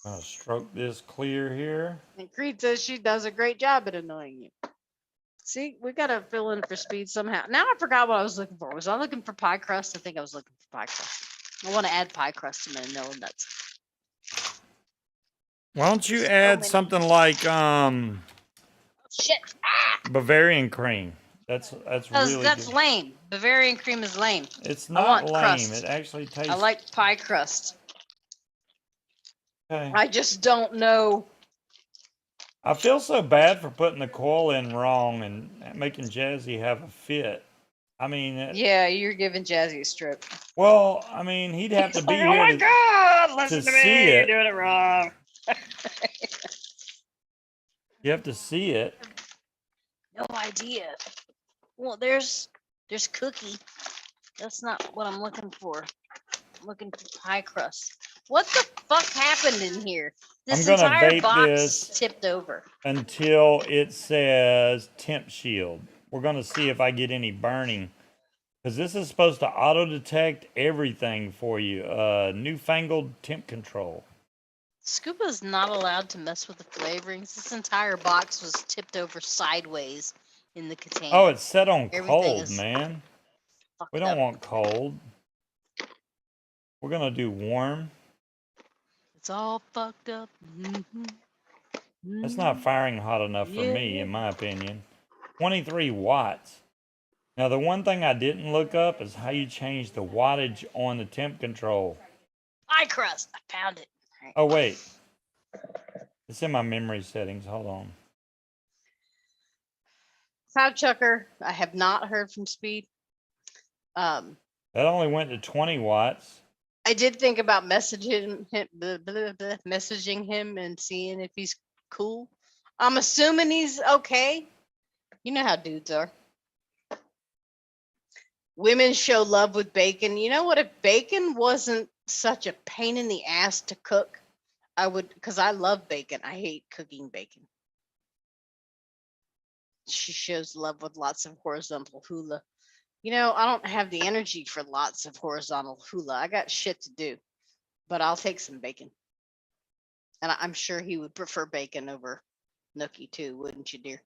I'll stroke this clear here. And Creed says she does a great job at annoying you. See, we gotta fill in for Speed somehow. Now I forgot what I was looking for. Was I looking for pie crust? I think I was looking for pie crust. I want to add pie crust to my vanilla nuts. Why don't you So add many. something like Shit. Bavarian cream? That's really That's good. lame. Bavarian cream is lame. It's I not want lame. crust. It actually tastes. I like pie crust. Okay. I just don't know. I feel so bad for putting the coil in wrong and making Jazzy have a fit. I mean, Yeah, you're giving Jazzy a stroke. well, I mean, he'd have to be oh my here God, listen to me. see You're it. doing it wrong. You have to see it. No idea. Well, there's cookie. That's not what I'm looking for. I'm looking for pie crust. What the fuck happened in here? This I'm gonna entire vape box this tipped over. until it says temp shield. We're gonna see if I get any burning. Because this is supposed to auto detect everything for you. Newfangled temp control. Scuba is not allowed to mess with the flavorings. This entire box was tipped over sideways in the container. Oh, it's set on Everything cold, is man. fucked We don't up. want cold. We're gonna do warm. It's all fucked up. Mm-hmm. That's not firing hot enough for me, in my opinion. 23 watts. Now, the one thing I didn't look up is how you change the wattage on the temp control. Pie crust. I found it. Right. Oh, wait. It's in my memory settings. Hold on. Cloud Chucker. I have not heard from Speed. That only went to 20 watts. I did think about messaging him and seeing if he's cool. I'm assuming he's okay. You know how dudes are. Women show love with bacon. You know what? If bacon wasn't such a pain in the ass to cook, I would, because I love bacon. I hate cooking bacon. She shows love with lots of horizontal hula. You know, I don't have the energy for lots of horizontal hula. I got shit to do, but I'll take some bacon. And I'm sure he would prefer bacon over Nookie too, wouldn't you, dear?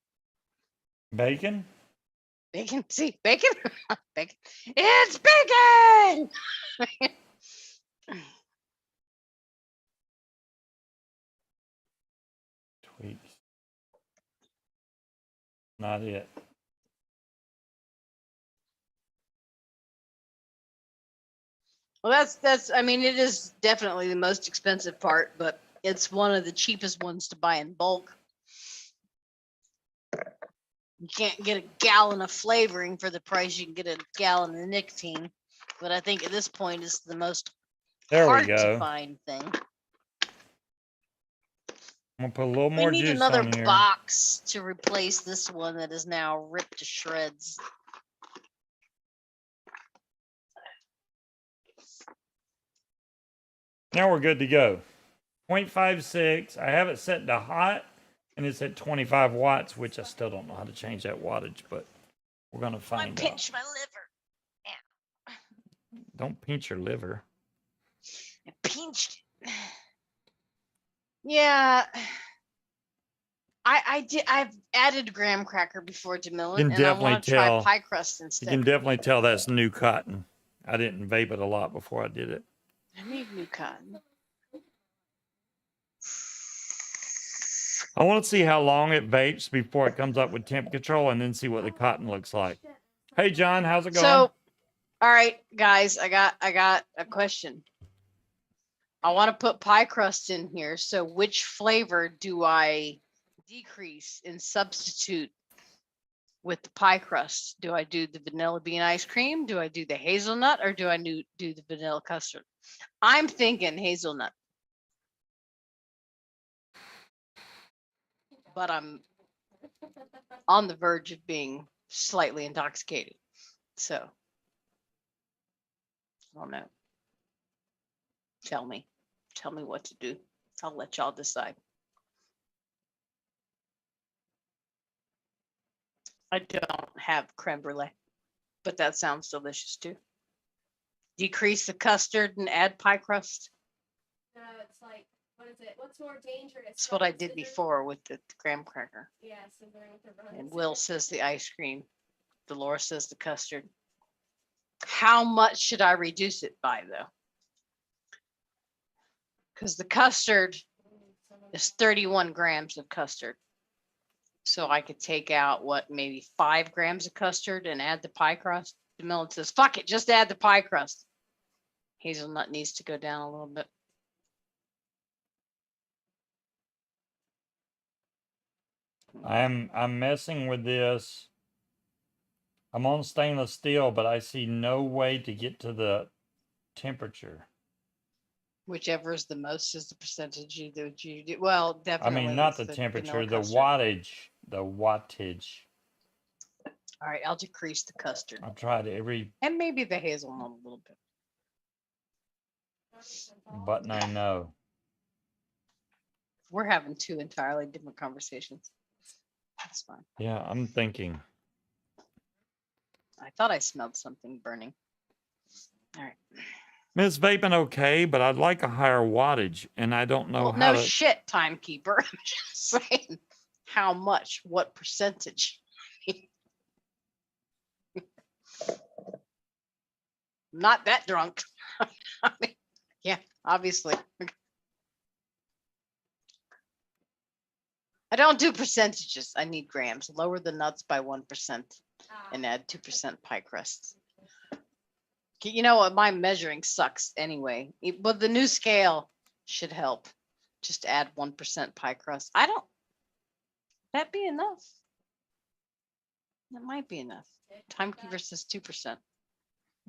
Bacon? Bacon? See, bacon? Bacon. It's bacon! Tweaks. Not it. Well, that's. I mean, it is definitely the most expensive part, but it's one of the cheapest ones to buy in bulk. You can't get a gallon of flavoring for the price you can get a gallon of nicotine. But I think at this point it's the most hard to find thing. I'm gonna put a little more We need juice another on here. box to replace this one that is now ripped to shreds. Now we're good to go. 0.56. I have it set to hot, and it's at 25 watts, which I still don't know how to change that wattage, but we're gonna find out. Pinch my liver. Yeah. Don't pinch your liver. I pinched it. Yeah. I did. I've added graham cracker before to millet, and I want to try pie crust instead. You can definitely tell that's new cotton. I didn't vape it a lot before I did it. I need new cotton. I want to see how long it vapes before it comes up with temp control, and then see what the cotton looks like. Hey, John, how's it going? So, all right, guys, I got a question. I want to put pie crust in here. So which flavor do I decrease and substitute with the pie crust? Do I do the vanilla bean ice cream? Do I do the hazelnut, or do I do the vanilla custard? I'm thinking hazelnut. But I'm on the verge of being slightly intoxicated. So, I don't know. Tell me what to do. I'll let y'all decide. I don't have creme brulee, but that sounds delicious too. Decrease the custard and add pie crust. No, it's like, what is it? What's more dangerous? That's what I did before with the graham cracker. Yeah, so with the runs. And Will says the ice cream. Dolores says the custard. How much should I reduce it by though? Because the custard is 31 grams of custard. So I could take out what, maybe 5 grams of custard and add the pie crust. DeMillan says, fuck it, just add the pie crust. Hazelnut needs to go down a little bit. I'm messing with this. I'm on stainless steel, but I see no way to get to the temperature. Whichever is the most is the percentage you do. Well, definitely. I mean, not the temperature, the wattage. The wattage. All right, I'll decrease the custard. I've tried every. And maybe the hazelnut a little bit. Button I know. We're having 2 entirely different conversations. That's fine. Yeah, I'm thinking. I thought I smelled something burning. All right. It's vaping okay, but I'd like a higher wattage, and I don't know how. No shit, timekeeper. I'm just saying how much, what percentage. Not that drunk. I mean, yeah, obviously. I don't do percentages. I need grams. Lower the nuts by 1% and add 2% pie crust. You know what? My measuring sucks anyway. But the new scale should help. Just add 1% pie crust. That be enough? That might be enough. Timekeeper says 2%.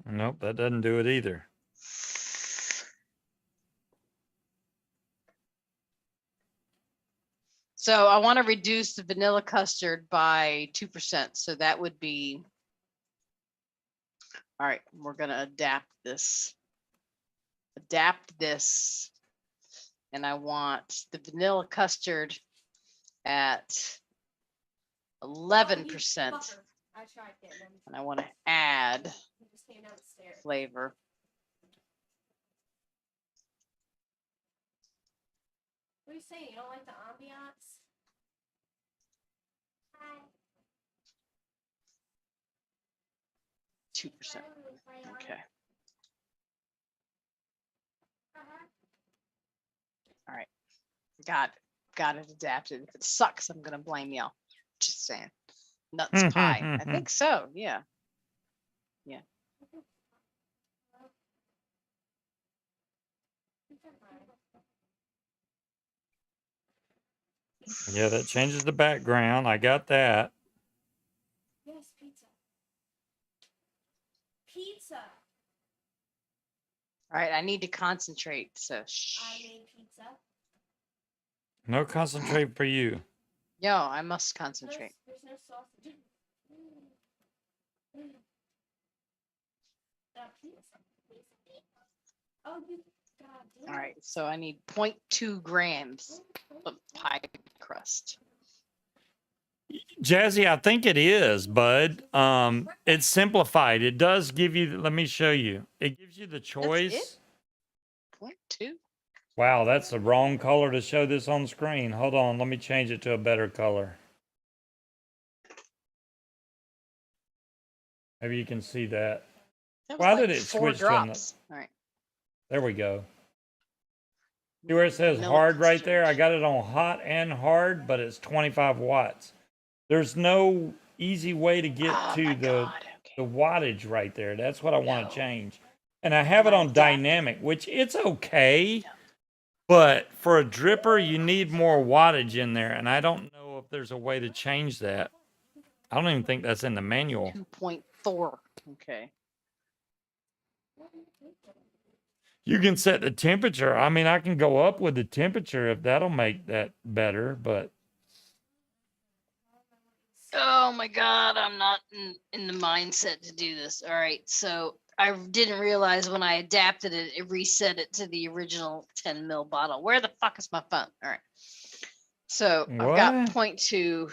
Nope, that doesn't do it either. So I want to reduce the vanilla custard by 2%. So that would be, all right, we're going to adapt this. And I want the vanilla custard at 11%. I tried getting them. And I want to add He just came downstairs. flavor. What are you saying? You don't like the ambiance? 2%. Okay. All right. Got it adapted. If it sucks, I'm gonna blame y'all. Just saying. Nuts pie. I think so. Yeah. Yeah. Yeah, that changes the background. I got that. Yes, pizza. Pizza. All right. I need to concentrate. So I made pizza. No concentrate for you. yo, I must concentrate. There's no sausage. Pizza. Oh, you goddamn. All right. So I need 0.2 grams of pie crust. Jazzy, I think it is, bud. It's simplified. It does give you, let me show you. It gives you the choice. 0.2. Wow, that's the wrong color to show this on screen. Hold on, let me change it to a better color. Maybe you can see that. That was Why like did it 4 switch to drops. All right. There we go. See where it says Vanilla hard right custard. there? I got it on hot and hard, but it's 25 watts. There's no easy way to get Oh to my the God. Okay. wattage right there. That's what I want No. to change. And I have it on Right. dynamic, which it's okay. But for a dripper, you need more wattage in there. And I don't know if there's a way to change that. I don't even think that's in the manual. 2.4. Okay. You can set the temperature. I mean, I can go up with the temperature if that'll make that better, but Oh my God, I'm not in the mindset to do this. All right, so I didn't realize when I adapted it, it reset it to the original 10 ml bottle. Where the fuck is my phone? All right. So I've got What? 0.2.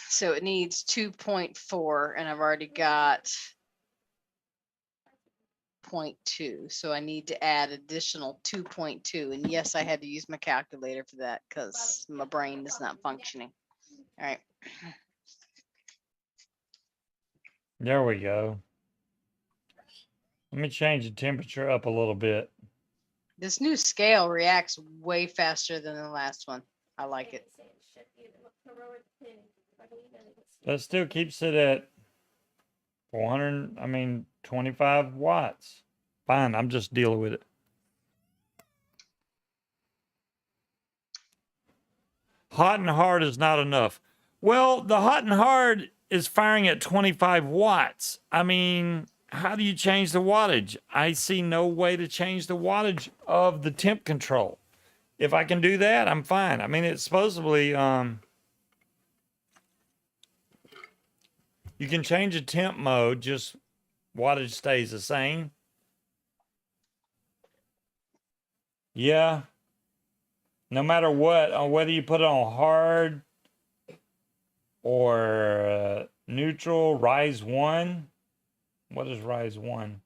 So it needs 2.4, and I've already got 0.2. So I need to add additional 2.2. And yes, I had to use my calculator for that because my brain is not functioning. All right. There we go. Let me change the temperature up a little bit. This new scale reacts way faster than the last one. I like it. That still keeps it at 25 watts. Fine, I'm just dealing with it. Hot and hard is not enough. Well, the hot and hard is firing at 25 watts. I mean, how do you change the wattage? I see no way to change the wattage of the temp control. If I can do that, I'm fine. I mean, it's supposedly, you can change the temp mode, just wattage stays the same. Yeah. No matter what, whether you put it on hard or neutral, rise 1. What is rise 1?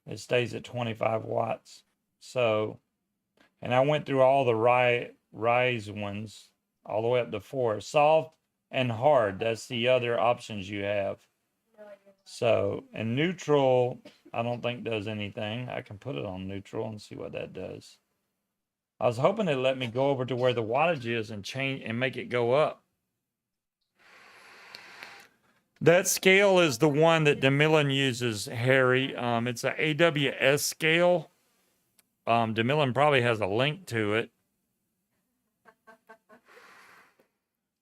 It stays at 25 watts. So, and I went through all the rise ones all the way up to 4. Soft and hard, that's the other options you have. So, and neutral, I don't think does anything. I can put it on neutral and see what that does. I was hoping it let me go over to where the wattage is and change and make it go up. That scale is the one that DeMillan uses, Harry. It's an AWS scale. DeMillan probably has a link to it.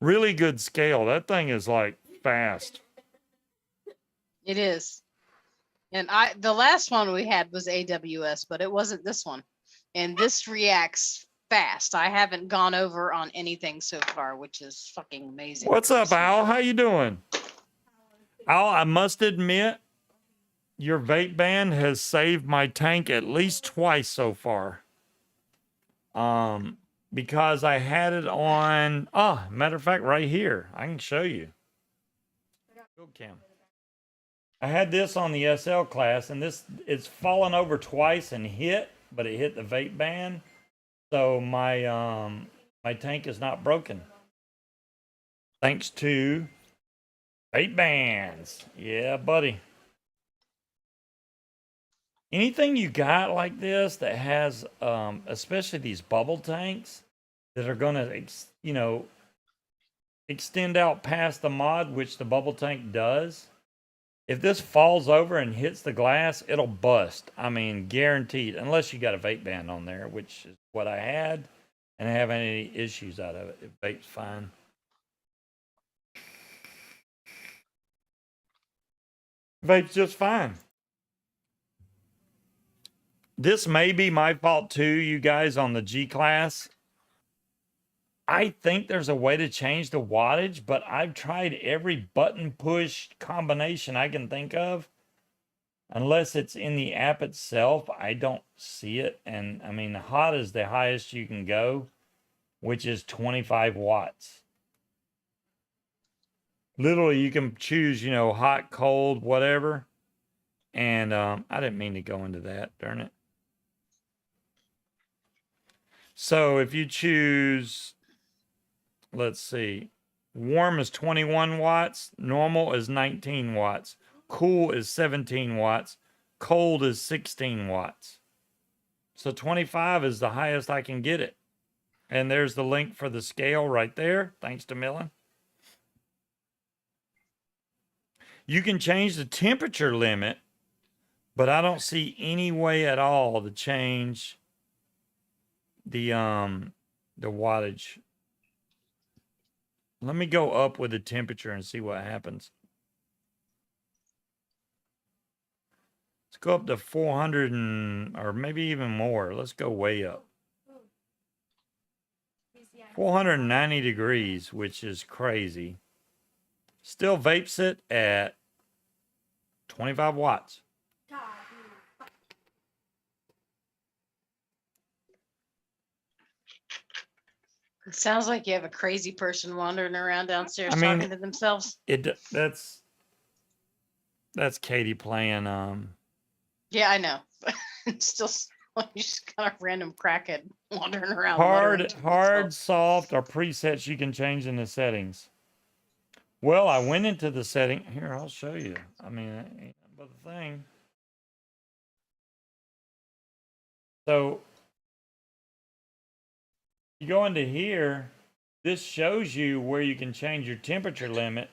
Really good scale. That thing is like fast. It is. And the last one we had was AWS, but it wasn't this one. and this reacts fast. I haven't gone over on anything so far, which is fucking amazing. What's up, Al? How you doing? Al, I must admit, your vape ban has saved my tank at least twice so far. Because I had it on, matter of fact, right here. I can show you. Go, Cam. I had this on the SL class, and it's fallen over twice and hit, but it hit the vape ban. So my my tank is not broken. Thanks to vape bans. Yeah, buddy. Anything you got like this that has, especially these bubble tanks that are going to, extend out past the mod, which the bubble tank does. If this falls over and hits the glass, it'll bust. I mean, guaranteed, unless you got a vape band on there, which is what I had, and I haven't had any issues out of it. It vape's fine. Vape's just fine. This may be my fault too, you guys, on the G-Class. I think there's a way to change the wattage, but I've tried every button push combination I can think of. Unless it's in the app itself, I don't see it. And I mean, hot is the highest you can go, which is 25 watts. Literally, you can choose, hot, cold, whatever. And I didn't mean to go into that, darn it. So if you choose, let's see, warm is 21 watts, normal is 19 watts, cool is 17 watts, cold is 16 watts. So 25 is the highest I can get it. And there's the link for the scale right there, thanks to Millen. You can change the temperature limit, but I don't see any way at all to change the wattage. Let me go up with the temperature and see what happens. Let's go up to 400 or maybe even more. Let's go way up. 490 degrees, which is crazy. Still vapes it at 25 watts. It sounds like you have a crazy person wandering around downstairs talking to themselves. That's Katie playing. Yeah, I know. It's still you just kind of random crackhead wandering around. Hard, soft, or presets you can change in the settings. Well, I went into the setting. Here, I'll show you. I mean, but the thing. So you go into here, this shows you where you can change your temperature limit,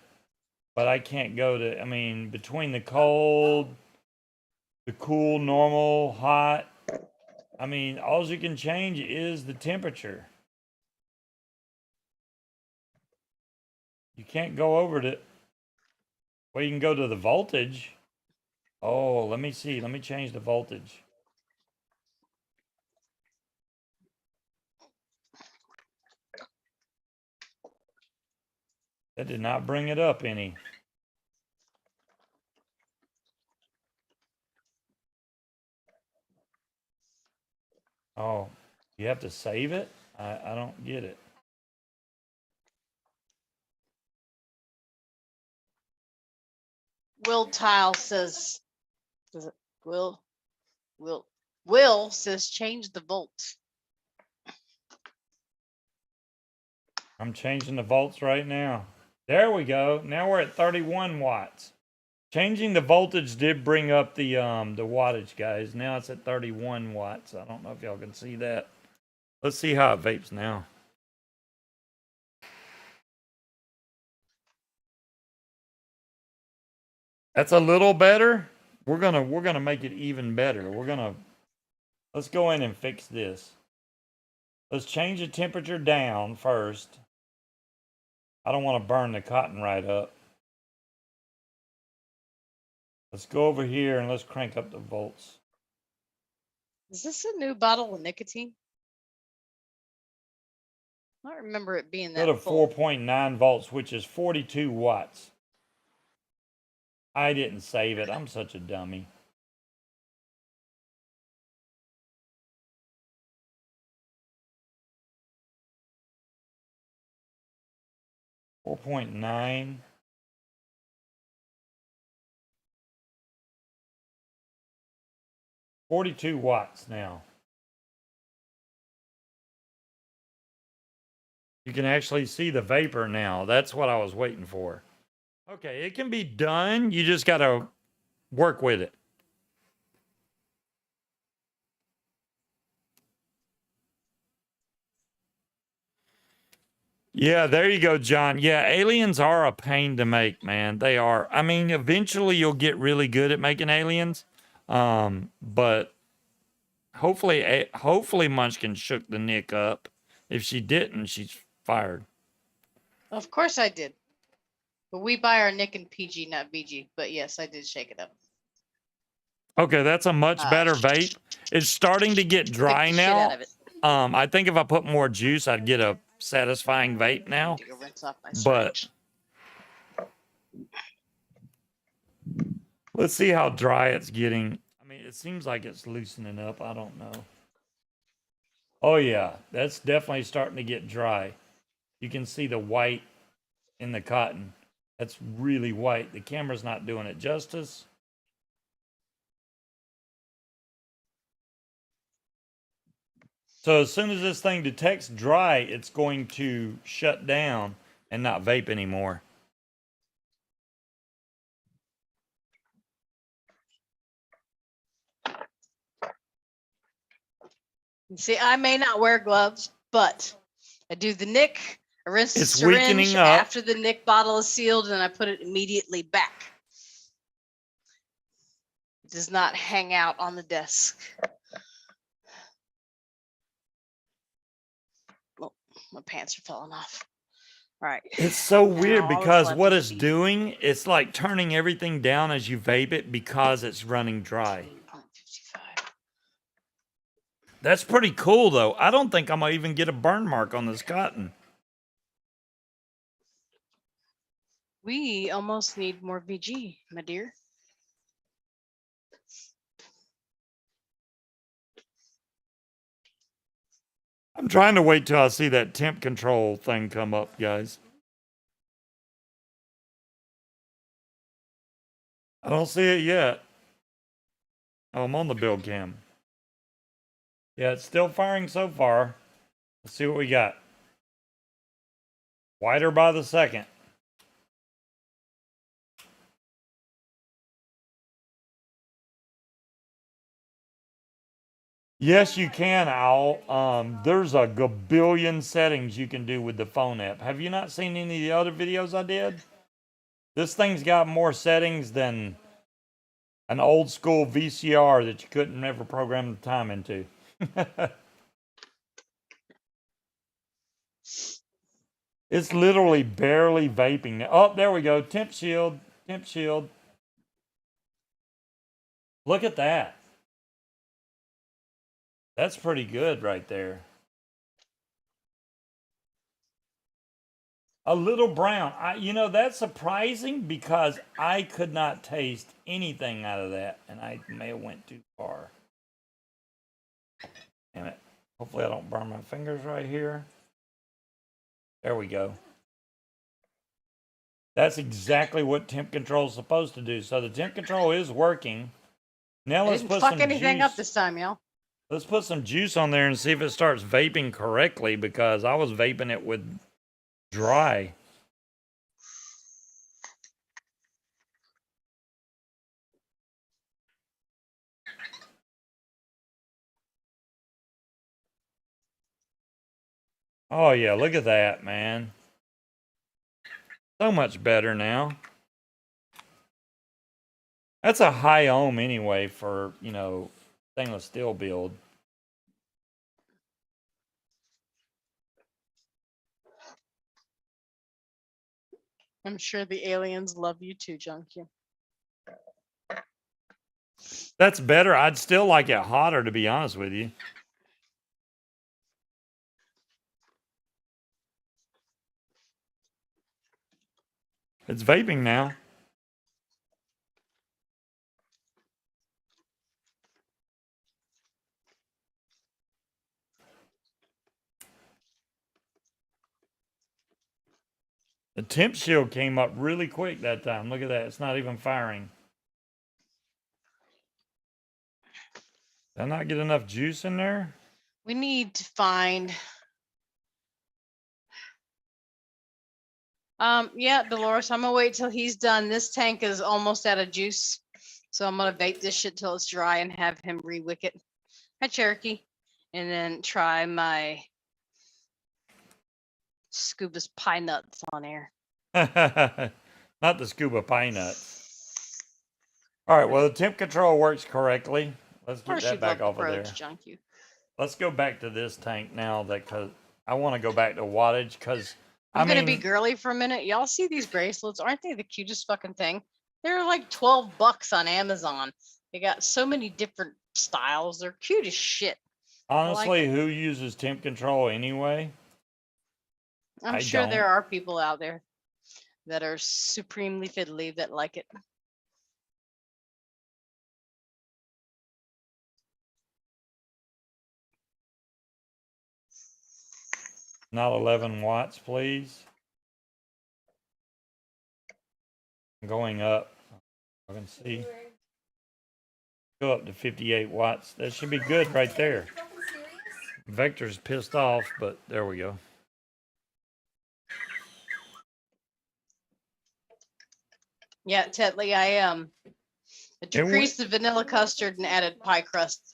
but I can't go to, between the cold, the cool, normal, hot. All you can change is the temperature. You can't go over to, well, you can go to the voltage. Oh, let me see. Let me change the voltage. That did not bring it up any. Oh, you have to save it? I don't get it. Will Tile says, Will says change the volts. I'm changing the volts right now. There we go. Now we're at 31 watts. Changing the voltage did bring up the wattage, guys. Now it's at 31 watts. I don't know if y'all can see that. Let's see how it vapes now. That's a little better. We're gonna make it even better. Let's go in and fix this. Let's change the temperature down first. I don't want to burn the cotton right up. Let's go over here and let's crank up the volts. Is this a new bottle of nicotine? I don't remember it being Go that to full. 4.9 volts, which is 42 watts. I didn't save it. I'm such a dummy. .9. .42 watts now. You can actually see the vapor now. That's what I was waiting for. Okay, it can be done. You just got to work with it. Yeah, there you go, John. Yeah, aliens are a pain to make, man. They are. I mean, eventually you'll get really good at making aliens. But hopefully Munchkin shook the Nick up. If she didn't, she's fired. Of course I did. But we buy our Nick and PG, not BG. But yes, I did shake it up. Okay, that's a much better vape. It's starting to get dry Shit now. out of it. I think if I put more juice, I'd get a satisfying vape now. Take a rinse off my But syringe. let's see how dry it's getting. I mean, it seems like it's loosening up. I don't know. Oh, yeah, that's definitely starting to get dry. You can see the white in the cotton. That's really white. The camera's not doing it justice. So as soon as this thing detects dry, it's going to shut down and not vape anymore. See, I may not wear gloves, but I do the Nick. I rinse the It's syringe weakening up. after the Nick bottle is sealed, and I put it immediately back. It does not hang out on the desk. Oh, my pants are falling off. All right. It's so weird Now all because that's what left it's is doing, it's like turning everything down as you vape it because it's running dry. 0.55. That's pretty cool, though. I don't think I'm going to even get a burn mark on this cotton. We almost need more VG, my dear. I'm trying to wait till I see that temp control thing come up, guys. I don't see it yet. Oh, I'm on the build cam. Yeah, it's still firing so far. Let's see what we got. Whiter by the second. Yes, you can, Owl. There's a gabillion settings you can do with the phone app. Have you not seen any of the other videos I did? This thing's got more settings than an old school VCR that you couldn't ever program the time into. It's literally barely vaping now. Oh, there we go. Temp shield. Temp shield. Look at that. That's pretty good right there. A little brown. You know, that's surprising because I could not taste anything out of that, and I may have went too far. Damn it. Hopefully I don't burn my fingers right here. There we go. That's exactly what temp control is supposed to do. So the temp control is working. Now let's put some juice. Fuck anything up this time, y'all. Let's put some juice on there and see if it starts vaping correctly because I was vaping it with dry. Oh yeah, look at that, man. So much better now. That's a high ohm anyway for, you know, stainless steel build. I'm sure the aliens love you too, Junkie. That's better. I'd still like it hotter, to be honest with you. It's vaping now. The temp shield came up really quick that time. Look at that. It's not even firing. Did I not get enough juice in there? We need to find. Yeah, Dolores, I'm gonna wait till he's done. This tank is almost out of juice. So I'm gonna vape this shit till it's dry and have him re-wick it. Hi, Cherokee. And then try my Scuba's pie nuts on air. Not the Scuba pie nuts. All right, well, the temp control works correctly. Let's get that back off of there. Junkie. Let's go back to this tank now, because I want to go back to wattage, because I'm gonna be girly for a minute. Y'all see these bracelets? Aren't they the cutest fucking thing? They're like $12 on Amazon. They got so many different styles. They're cute as shit. Honestly, who uses temp control anyway? I'm sure there are people out there that are supremely fiddly that like it. Not 11 watts, please. I'm going up. I can see. Go up to 58 watts. That should be good right there. Vector's pissed off, but there we go. Yeah, Tetley, I decreased the vanilla custard and added pie crust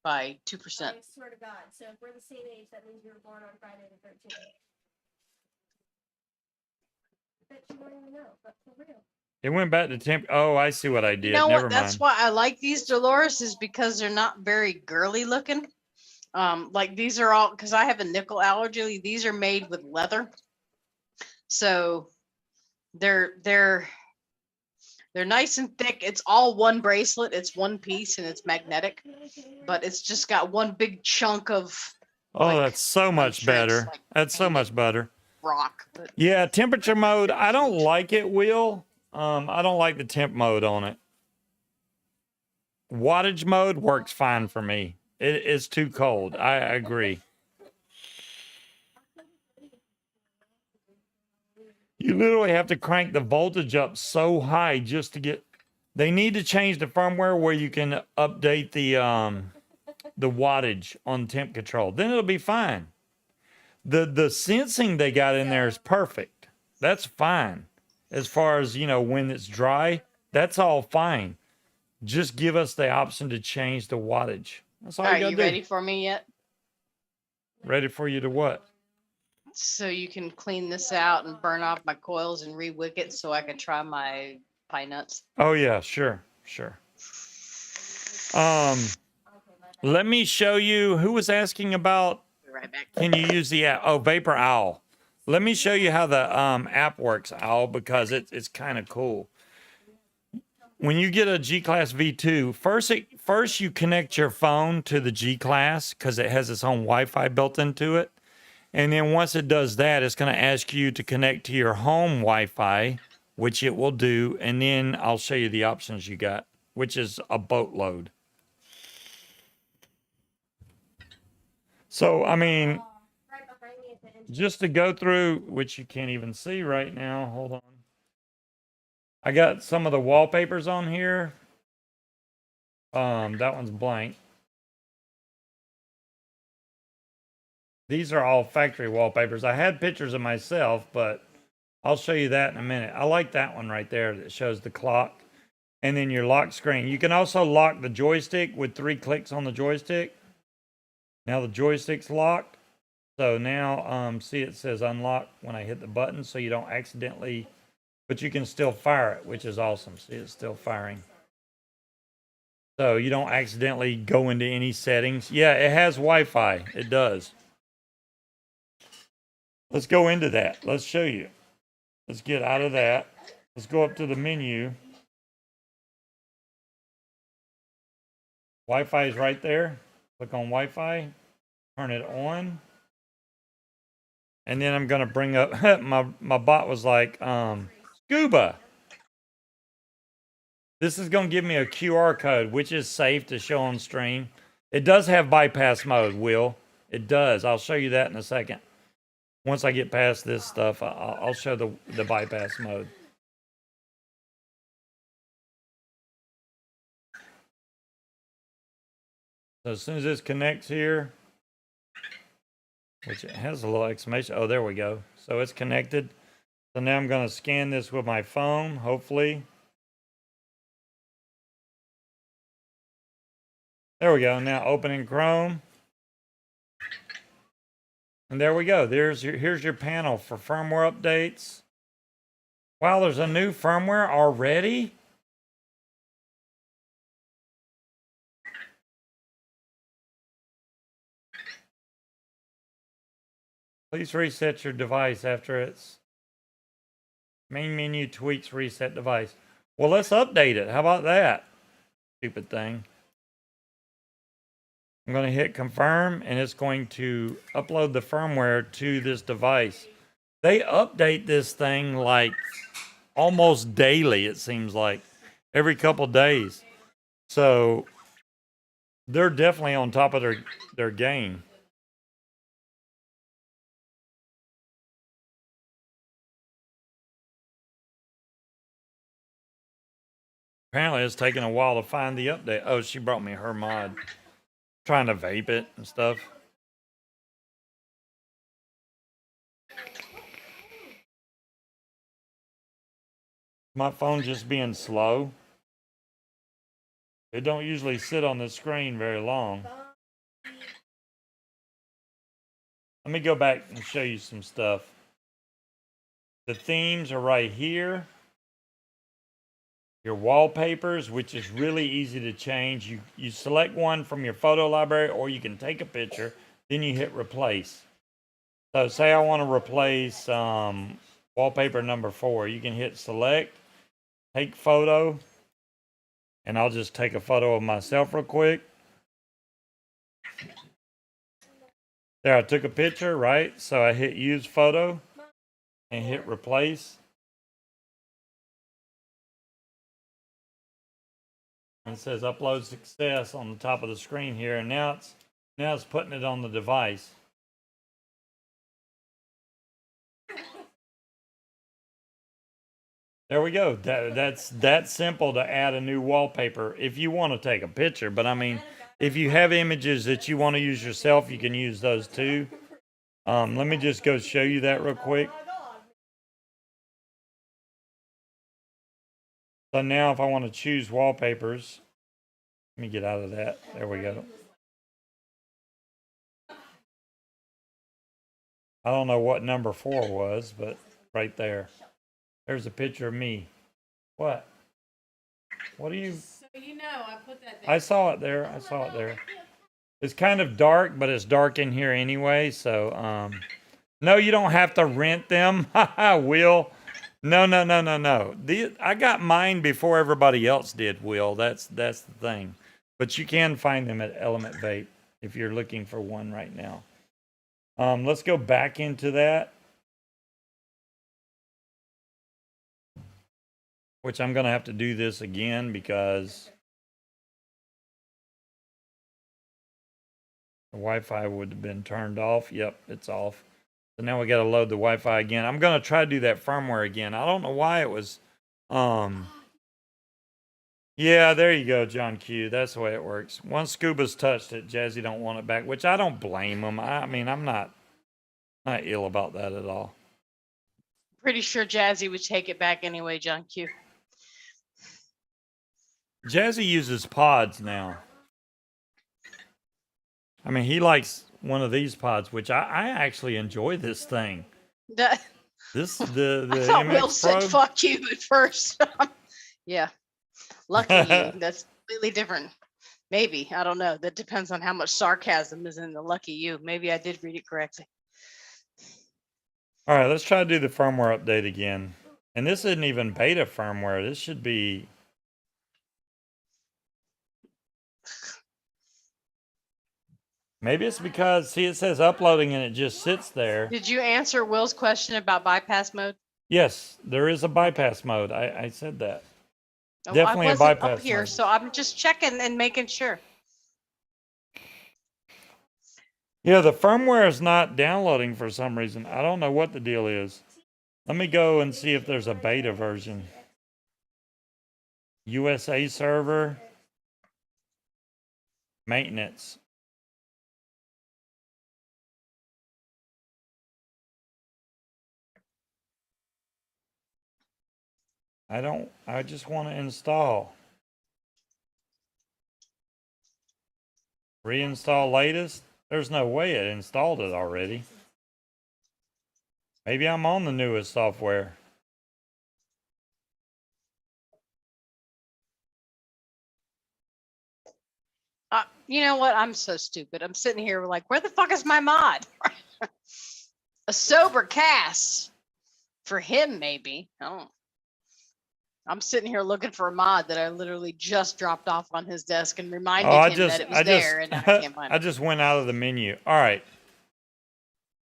by 2%. I swear to God. So if we're the same age, that means you were born on Friday the 13th. I bet you don't even know, but for real. It went back to temp. Oh, I see what I did. You know Never what? mind. That's why I like these Dolores, is because they're not very girly looking. Like these are all, because I have a nickel allergy. These are made with leather, so they're nice and thick. It's all one bracelet. It's one piece and it's magnetic, but it's just got one big chunk of. Oh, like, that's so much better. Like that's so much better. Rock. But yeah, temperature mode. I don't like it, Will. I don't like the temp mode on it. Wattage mode works fine for me. It is too cold. I agree. You literally have to crank the voltage up so high just to get. They need to change the firmware where you can update the wattage on temp control. Then it'll be fine. The sensing they got in there is perfect. That's fine. As far as, you know, when it's dry, that's all fine. Just give us the option to change the wattage. That's all you gotta do. Are you ready for me yet? Ready for you to what? So you can clean this out and burn off my coils and re-wick it so I can try my pie nuts. Oh yeah, sure. Let me show you who was asking about. Be right back. Can you use the app? Oh, Vapor Owl. Let me show you how the app works, Owl, because it's kind of cool. When you get a G-Class V2, first you connect your phone to the G-Class because it has its own Wi-Fi built into it. And then once it does that, it's going to ask you to connect to your home Wi-Fi, which it will do. And then I'll show you the options you got, which is a boatload. So, I mean, just to go through, which you can't even see right now. Hold on. I got some of the wallpapers on here. That one's blank. These are all factory wallpapers. I had pictures of myself, but I'll show you that in a minute. I like that one right there that shows the clock. And then your lock screen. You can also lock the joystick with 3 clicks on the joystick. Now the joystick's locked. So now, see it says unlock when I hit the button so you don't accidentally, but you can still fire it, which is awesome. See, it's still firing. So you don't accidentally go into any settings. Yeah, it has Wi-Fi. It does. Let's go into that. Let's show you. Let's get out of that. Let's go up to the menu. Wi-Fi is right there. Click on Wi-Fi, turn it on. And then I'm going to bring up, my bot was like, Scuba. This is going to give me a QR code, which is safe to show on stream. It does have bypass mode, Will. It does. I'll show you that in a second. Once I get past this stuff, I'll show the bypass mode. So as soon as this connects here, which it has a little exclamation. Oh, there we go. So it's connected. So now I'm going to scan this with my phone, hopefully. There we go. Now opening Chrome. And there we go. Here's your panel for firmware updates. Wow, there's a new firmware already? Please reset your device after its main menu tweaks reset device. Well, let's update it. How about that? Stupid thing. I'm going to hit confirm, and it's going to upload the firmware to this device. They update this thing like almost daily, it seems like. Every couple days. So they're definitely on top of their game. Apparently it's taking a while to find the update. Oh, she brought me her mod. Trying to vape it and stuff. My phone just being slow. It don't usually sit on the screen very long. Let me go back and show you some stuff. The themes are right here. Your wallpapers, which is really easy to change. You select one from your photo library, or you can take a picture, then you hit replace. So say I want to replace wallpaper number 4. You can hit select, take photo, and I'll just take a photo of myself real quick. There, I took a picture, right? So I hit use photo and hit replace. And it says upload success on the top of the screen here, and now it's putting it on the device. There we go. That's that simple to add a new wallpaper if you want to take a picture. But I mean, if you have images that you want to use yourself, you can use those too. Let me just go show you that real quick. So now if I want to choose wallpapers, let me get out of that. There we go. I don't know what number 4 was, but right there. There's a picture of me. What? What do you... So you know, I put that there. I saw it there. I saw it there. It's kind of dark, but it's dark in here anyway, so... No, you don't have to rent them. Haha, Will. No. I got mine before everybody else did, Will. That's the thing. But you can find them at Element Vape if you're looking for one right now. Let's go back into that. Which I'm going to have to do this again because the Wi-Fi would have been turned off. Yep, it's off. So now we got to load the Wi-Fi again. I'm going to try to do that firmware again. I don't know why it was... Yeah, there you go, John Q. That's the way it works. Once Scuba's touched it, Jazzy don't want it back, which I don't blame him. I mean, I'm not ill about that at all. Pretty sure Jazzy would take it back anyway, John Q. Jazzy uses pods now. I mean, he likes one of these pods, which I actually enjoy this thing. The, The I thought MX Will said Pro. fuck you at first. Yeah. Lucky you. That's completely different. Maybe. I don't know. That depends on how much sarcasm is in the lucky you. Maybe I did read it correctly. All right, let's try to do the firmware update again. And this isn't even beta firmware. This should be... Maybe it's because, see, it says uploading and it just sits there. Did you answer Will's question about bypass mode? Yes, there is a bypass mode. I said that. Oh, Definitely I a wasn't bypass up here, mode. so I'm just checking and making sure. Yeah, the firmware is not downloading for some reason. I don't know what the deal is. Let me go and see if there's a beta version. USA server. Maintenance. I just want to install. Reinstall latest? There's no way it installed it already. Maybe I'm on the newest software. You know what? I'm so stupid. I'm sitting here like, where the fuck is my mod? A sober cast for him, maybe. I don't. I'm sitting here looking for a mod that I literally just dropped off on his desk and reminded him that it was there, and I can't find it. I just went out of the menu. All right.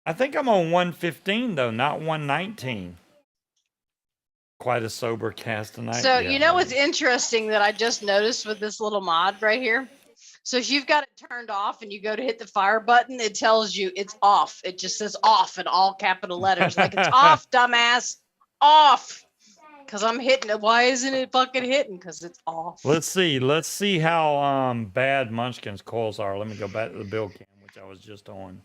I think I'm on 115 though, not 119. Quite a sober cast tonight. So yeah, you know what's interesting that I just noticed with this little mod right here? So if you've got it turned off and you go to hit the fire button, it tells you it's off. It just says off in all capital letters. Like it's off, dumbass. Off. Because I'm hitting it. Why isn't it fucking hitting? Because it's off. Let's see how bad Munchkin's coils are. Let me go back to the build cam, which I was just on.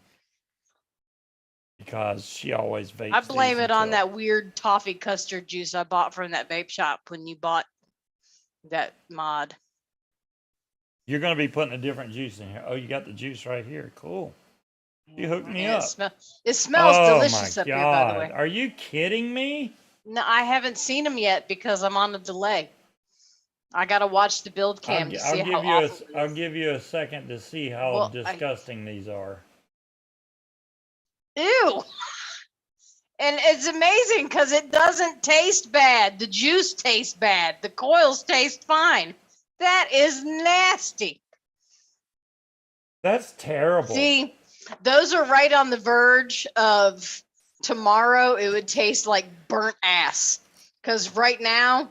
Because she always vapes. I blame it on that weird toffee custard juice I bought from that vape shop when you bought that mod. You're going to be putting a different juice in here. Oh, you got the juice right here. Cool. You hooked me up. It smells delicious my up God. here, by the way. Are you kidding me? No, I haven't seen them yet because I'm on a delay. I got to watch the build cam to see how awful I'll give you a second to see how disgusting these are. Ew. And it's amazing because it doesn't taste bad. The juice tastes bad. The coils taste fine. That is nasty. That's terrible. See, those are right on the verge of tomorrow. It would taste like burnt ass. Because right now,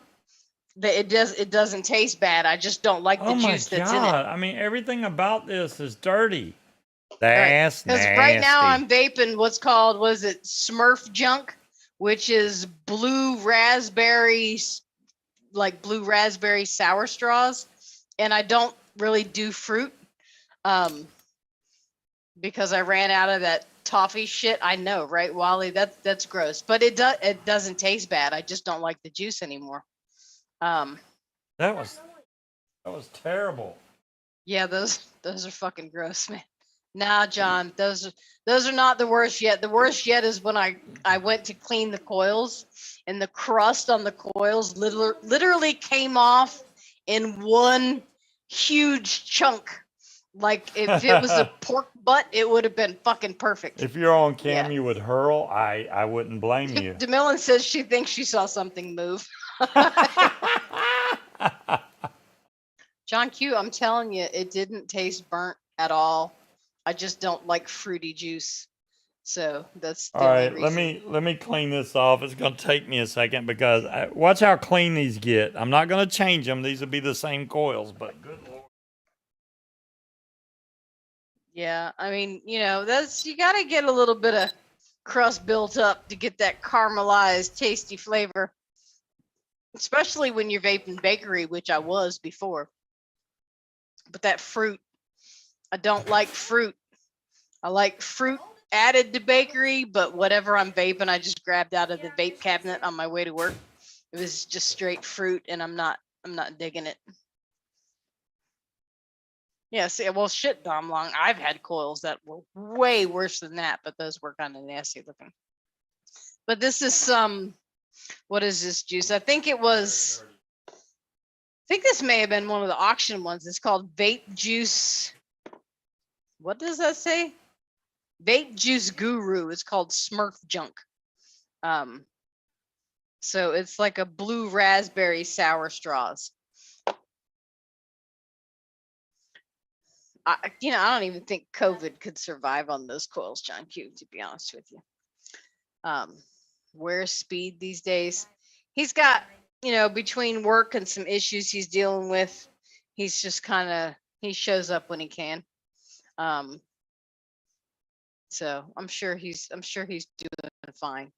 it doesn't taste bad. I just don't like the juice that's in it. I mean, everything about this is dirty. That's Because right now I'm vaping what's called, Smurf junk, which is blue raspberry sour straws. And I don't really do fruit because I ran out of that toffee shit. I know, right, Wally? That's gross. But it doesn't taste bad. I just don't like the juice anymore. That was terrible. Yeah, those are fucking gross, man. Nah, John, those are not the worst yet. The worst yet is when I went to clean the coils and the crust on the coils literally came off in one huge chunk. Like if it was a pork butt, it would have been fucking perfect. If you're on cam, you would hurl. I wouldn't blame you. DeMillan says she thinks she saw something move. John Q, I'm telling you, it didn't taste burnt at all. I just don't like fruity juice. So that's the only reason. Let me clean this off. It's going to take me a second because watch how clean these get. I'm not going to change them. These will be the same coils, but good Lord. Yeah, I mean, you got to get a little bit of crust built up to get that caramelized, tasty flavor. Especially when you're vaping bakery, which I was before. But that fruit, I don't like fruit. I like fruit added to bakery, but whatever I'm vaping, I just grabbed out of the vape cabinet on my way to work. It was just straight fruit, and I'm not digging it. Yeah, see, well, shit, Dom Long. I've had coils that were way worse than that, but those were kind of nasty looking. But this is what is this juice? I think this may have been one of the auction ones. It's called Vape Juice. What does that say? Vape Juice Guru. It's called Smurf Junk. So it's like a blue raspberry sour straws. I don't even think COVID could survive on those coils, John Q, to be honest with you. Where's Speed these days? He's got, between work and some issues he's dealing with, he's just he shows up when he can. So I'm sure he's doing fine,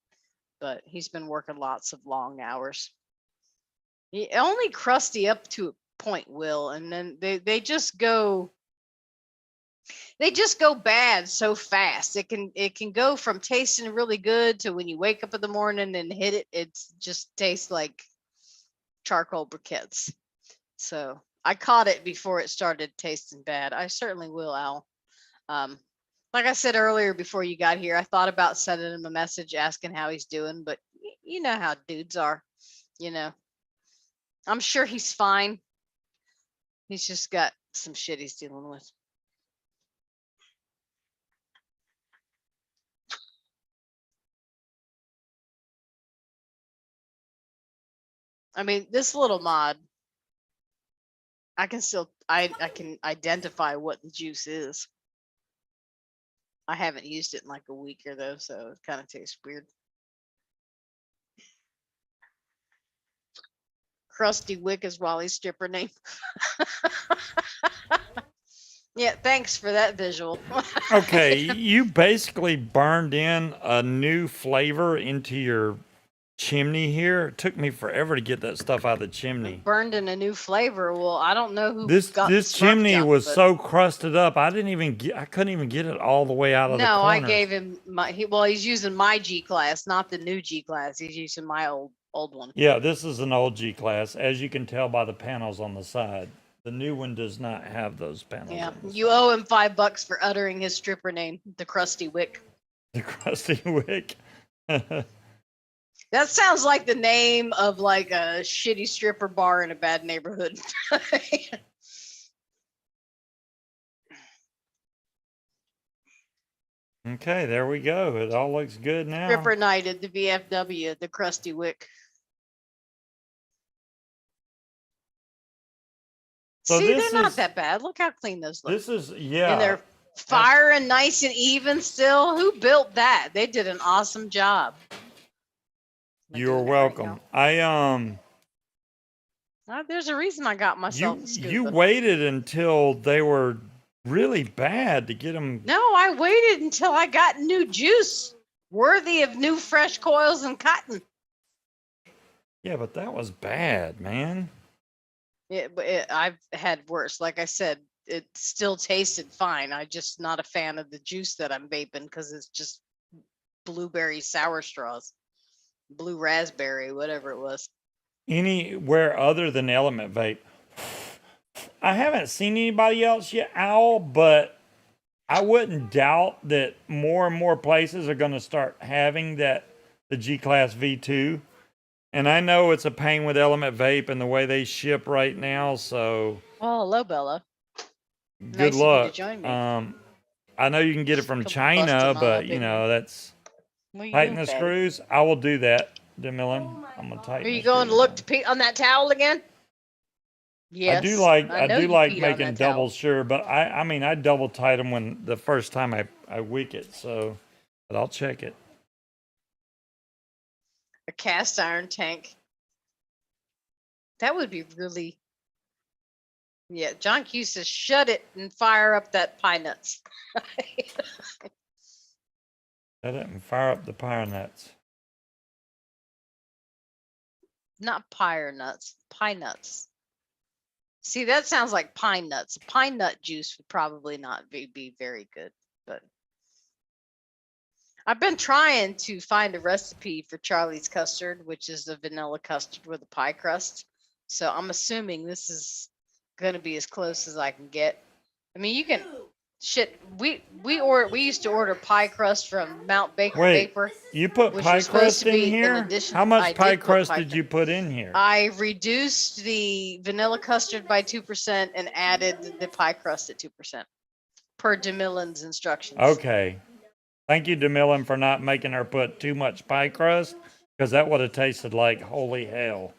but he's been working lots of long hours. Only crusty up to a point, Will, and then they just go bad so fast. It can go from tasting really good to when you wake up in the morning and hit it just tastes like charcoal briquettes. So I caught it before it started tasting bad. I certainly will, Al. Like I said earlier before you got here, I thought about sending him a message asking how he's doing, but you know how dudes are, I'm sure he's fine. He's just got some shit he's dealing with. I mean, this little mod, I can identify what the juice is. I haven't used it in like a week or though, so it kind of tastes weird. Krusty Wick is Wally's stripper name. Yeah, thanks for that visual. Okay, you basically burned in a new flavor into your chimney here. It took me forever to get that stuff out of the chimney. Burned in a new flavor. Well, I don't know who this chimney was so crusted up. I couldn't even get it all the way out of the corner. No, I gave him he's using my G-Class, not the new G-Class. He's using my old one. Yeah, this is an old G-Class, as you can tell by the panels on the side. The new one does not have those panels. Yeah, you owe him $5 for uttering his stripper name, the Krusty Wick. The Krusty Wick. That sounds like the name of like a shitty stripper bar in a bad neighborhood. Okay, there we go. It all looks good now. Stripper night at the VFW, the Krusty Wick. So see, they're not that bad. Look how clean those look. This is, yeah. And they're firing nice and even still. Who built that? They did an awesome job. You're welcome. Right, there's a reason I got myself. You waited until they were really bad to get them. No, I waited until I got new juice worthy of new fresh coils and cotton. Yeah, but that was bad, man. I've had worse. Like I said, it still tasted fine. I'm just not a fan of the juice that I'm vaping because it's just blueberry sour straws. Blue raspberry, whatever it was. Anywhere other than Element Vape. I haven't seen anybody else yet, Owl, but I wouldn't doubt that more and more places are going to start having the G-Class V2. And I know it's a pain with Element Vape and the way they ship right now, so... Oh, hello, Bella. Good luck. To join me. I know you can get it from China, but, that's... Tighten the screws. I will do that, DeMillan. I'm gonna tighten. Are you going to look to pee on that towel again? Yes. I do like making double sure, but I double tight them when the first time I wick it. So, but I'll check it. A cast iron tank. That would be really. Yeah, John Q says, shut it and fire up that pie nuts. Shut it and fire up the pine nuts. Not pine nuts, pine nuts. See, that sounds like pine nuts. Pine nut juice would probably not be very good, but I've been trying to find a recipe for Charlie's custard, which is a vanilla custard with a pie crust. So I'm assuming this is going to be as close as I can get. I mean, you can. Shit, we used to order pie crust from Mount Baker Vapor. You put pie crust in here? How much pie crust did you put in here? I reduced the vanilla custard by 2% and added the pie crust at 2% per DeMillan's instructions. Okay. Thank you, DeMillan, for not making her put too much pie crust, because that would have tasted like holy hell.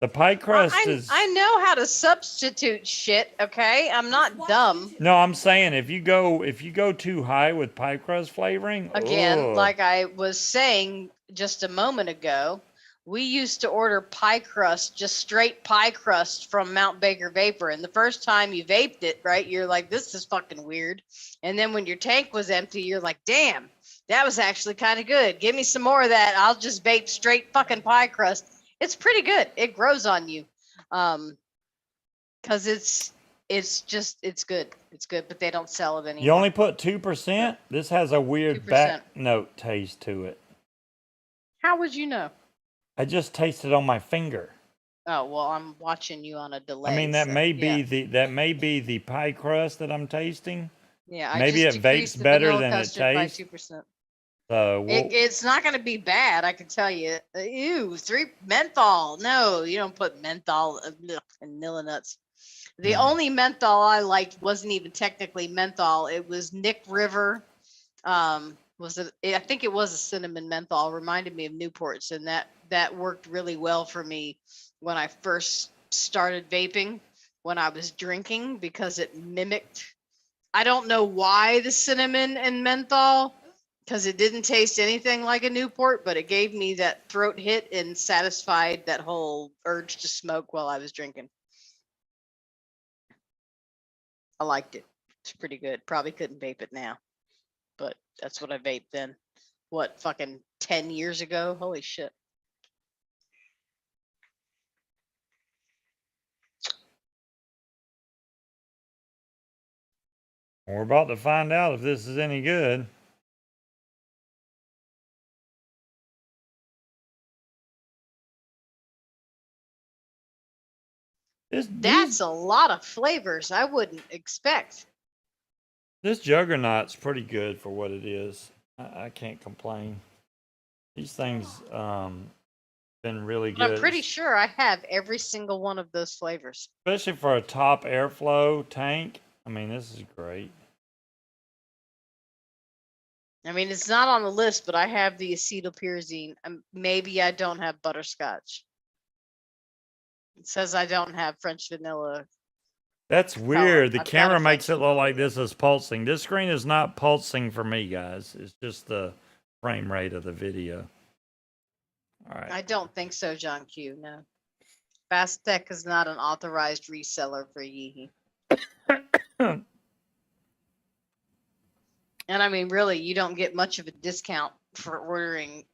The pie crust is. I know how to substitute shit. Okay, I'm not dumb. No, I'm saying if you go too high with pie crust flavoring, Again, like I was saying just a moment ago, we used to order pie crust, just straight pie crust from Mount Baker Vapor. And the first time you vaped it, right, you're like, this is fucking weird. And then when your tank was empty, you're like, damn, that was actually kind of good. Give me some more of that. I'll just vape straight fucking pie crust. It's pretty good. It grows on you. Cause it's good. It's good, but they don't sell it anymore. You only put 2%? This has a weird 2%. back note taste to it. How would you know? I just tasted on my finger. Oh, well, I'm watching you on a delay. I mean, that so, may be yeah. the pie crust that I'm tasting. Yeah, Maybe it vapes better than it tastes. 2%. So It's not going to be bad, I can tell you. Ew, 3 menthol. No, you don't put menthol and vanilla nuts. The only menthol I liked wasn't even technically menthol. It was Nick River. I think it was a cinnamon menthol. It reminded me of Newport's, and that worked really well for me when I first started vaping, when I was drinking, because it mimicked. I don't know why the cinnamon and menthol, because it didn't taste anything like a Newport, but it gave me that throat hit and satisfied that whole urge to smoke while I was drinking. I liked it. It's pretty good. Probably couldn't vape it now, but that's what I vaped then. What, fucking 10 years ago? Holy shit. we're about to find out if this is any good. That's a lot of flavors I wouldn't expect. This Juggernaut's pretty good for what it is. I can't complain. These things been really good. I'm pretty sure I have every single one of those flavors. Especially for a top airflow tank. I mean, this is great. I mean, it's not on the list, but I have the acetylpyrazine. Maybe I don't have butterscotch. It says I don't have French vanilla. That's weird. The I've got camera a makes it French look like this is pulsing. This screen is not pulsing for me, guys. It's just the frame rate of the video. All right. I don't think so, John Q. No. Fast Tech is not an authorized reseller for Yeehee. And I mean, really, you don't get much of a discount for ordering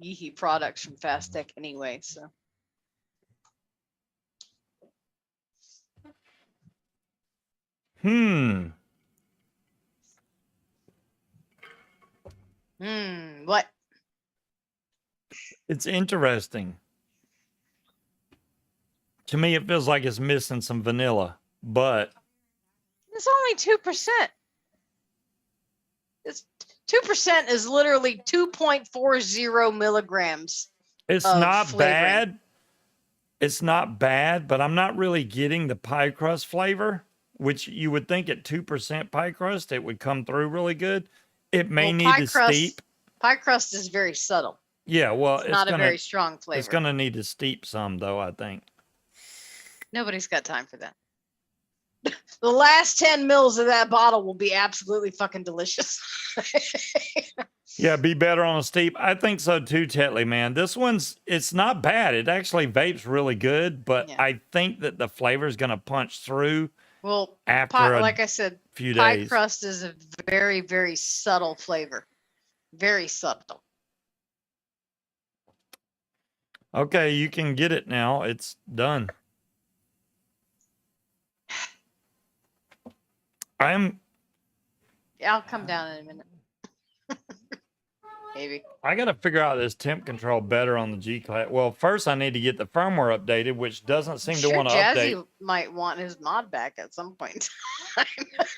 Yeehee products from Fast Tech anyway, so. What? It's interesting. To me, it feels like it's missing some vanilla, but it's only 2%. It's 2% is literally 2.40 milligrams. It's not bad. It's not bad, but I'm not really getting the pie crust flavor, which you would think at 2% pie crust, it would come through really good. It may need to steep. Pie crust is very subtle. Yeah, well, it's not a very strong flavor. It's going to need to steep some, though, I think. Nobody's got time for that. The last 10 mils of that bottle will be absolutely fucking delicious. Yeah, be better on a steep. I think so too, Tetley, man. This it's not bad. It actually vapes really good, but yeah. I think that the flavor is going to punch through. Well, after like I said, few pie days. Crust is a very, very subtle flavor. Very subtle. Okay, you can get it now. It's done. I'll come down in a minute. Maybe. I got to figure out this temp control better on the G-Class. Well, first I need to get the firmware updated, which doesn't seem to want to update. Jazzy might want his mod back at some point.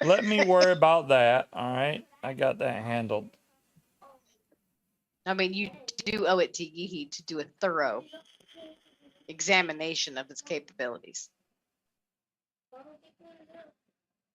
Let me worry about that. All right. I got that handled. I mean, you do owe it to Yeehee to do a thorough examination of its capabilities.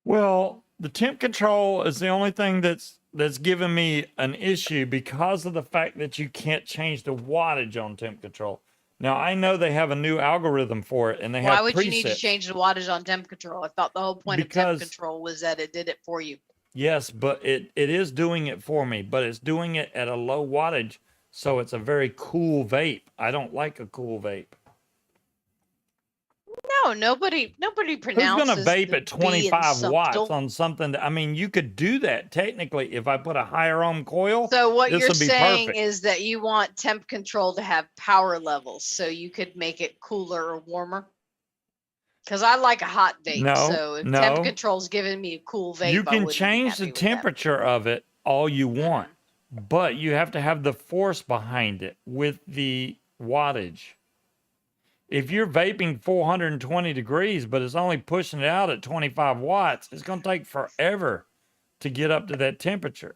Well, the temp control is the only thing that's given me an issue because of the fact that you can't change the wattage on temp control. Now I know they have a new algorithm for it, and they Why have would you need to presets. change the wattage on temp control? I thought the whole point of temp control was that it did it for you. Yes, but it is doing it for me, but it's doing it at a low wattage, so it's a very cool vape. I don't like a cool vape. No, nobody Who's pronounces. gonna vape at 25 watts subtle. on something that, I mean, you could do that technically if I put a higher ohm coil. So what this you're would be saying perfect. is that you want temp control to have power levels, so you could make it cooler or warmer. Because I like a hot vape, No, so if no. temp control's giving me a cool vape, You I can wouldn't be change happy the with that. temperature of it all you want, but you have to have the force behind it with the wattage. If you're vaping 420 degrees, but it's only pushing it out at 25 watts, it's going to take forever to get up to that temperature.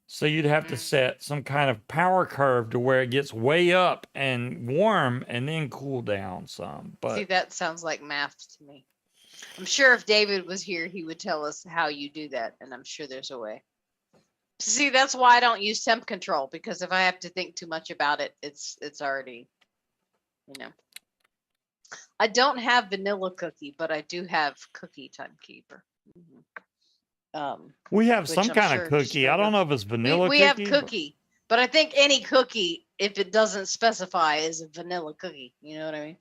So you'd have to set some kind of power curve to where it gets way up and warm and then cool down some. But see, that sounds like math to me. I'm sure if David was here, he would tell us how you do that, and I'm sure there's a way. See, that's why I don't use temp control, because if I have to think too much about it, it's already, you know. I don't have vanilla cookie, but I do have cookie timekeeper. We have some I'm kind sure of cookie. I don't know if it's vanilla we cookie. have cookie, but I think any cookie, if it doesn't specify, is a vanilla cookie. You know what I mean?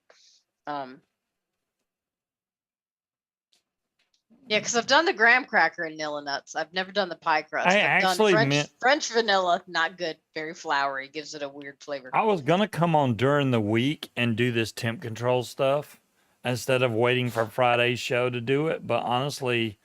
Yeah, because I've done the graham cracker and Nilla nuts. I've never done the pie crust. I I've actually done French vanilla, not good, very floury, gives it a weird flavor. I was gonna come on during the week and do this temp control stuff instead of waiting for Friday's show to do it. But honestly,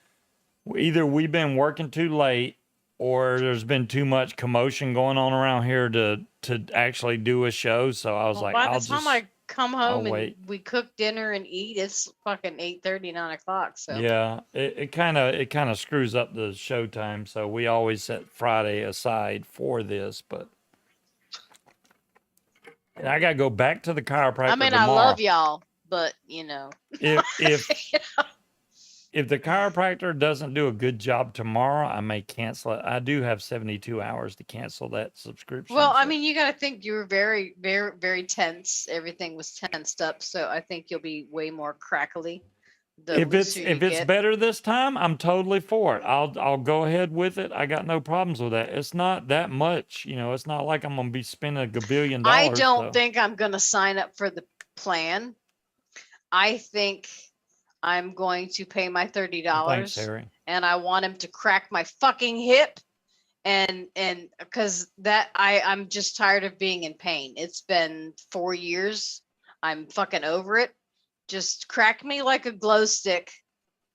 either we've been working too late or there's been too much commotion going on around here to actually do a show. So I was like, by the time I come home and wait. we cook dinner and eat, it's fucking 8:30, 9 o'clock. So yeah, it kind of screws up the show time. So we always set Friday aside for this, but. And I gotta go back to the chiropractor. I mean, tomorrow. I love y'all, but you know, if if the chiropractor doesn't do a good job tomorrow, I may cancel it. I do have 72 hours to cancel that subscription. Well, I mean, you got to think you were very, very, very tense. Everything was tensed up, so I think you'll be way more crackly. If it's better this time, I'm totally for it. I'll go ahead with it. I got no problems with that. It's not that much, you know. It's not like I'm gonna be spending a $1 billion. I don't think I'm gonna sign up for the plan. I think I'm going to pay my $30, and I want him to crack my fucking hip, and because I'm just tired of being in pain. It's been 4 years. I'm fucking over it. Just crack me like a glow stick,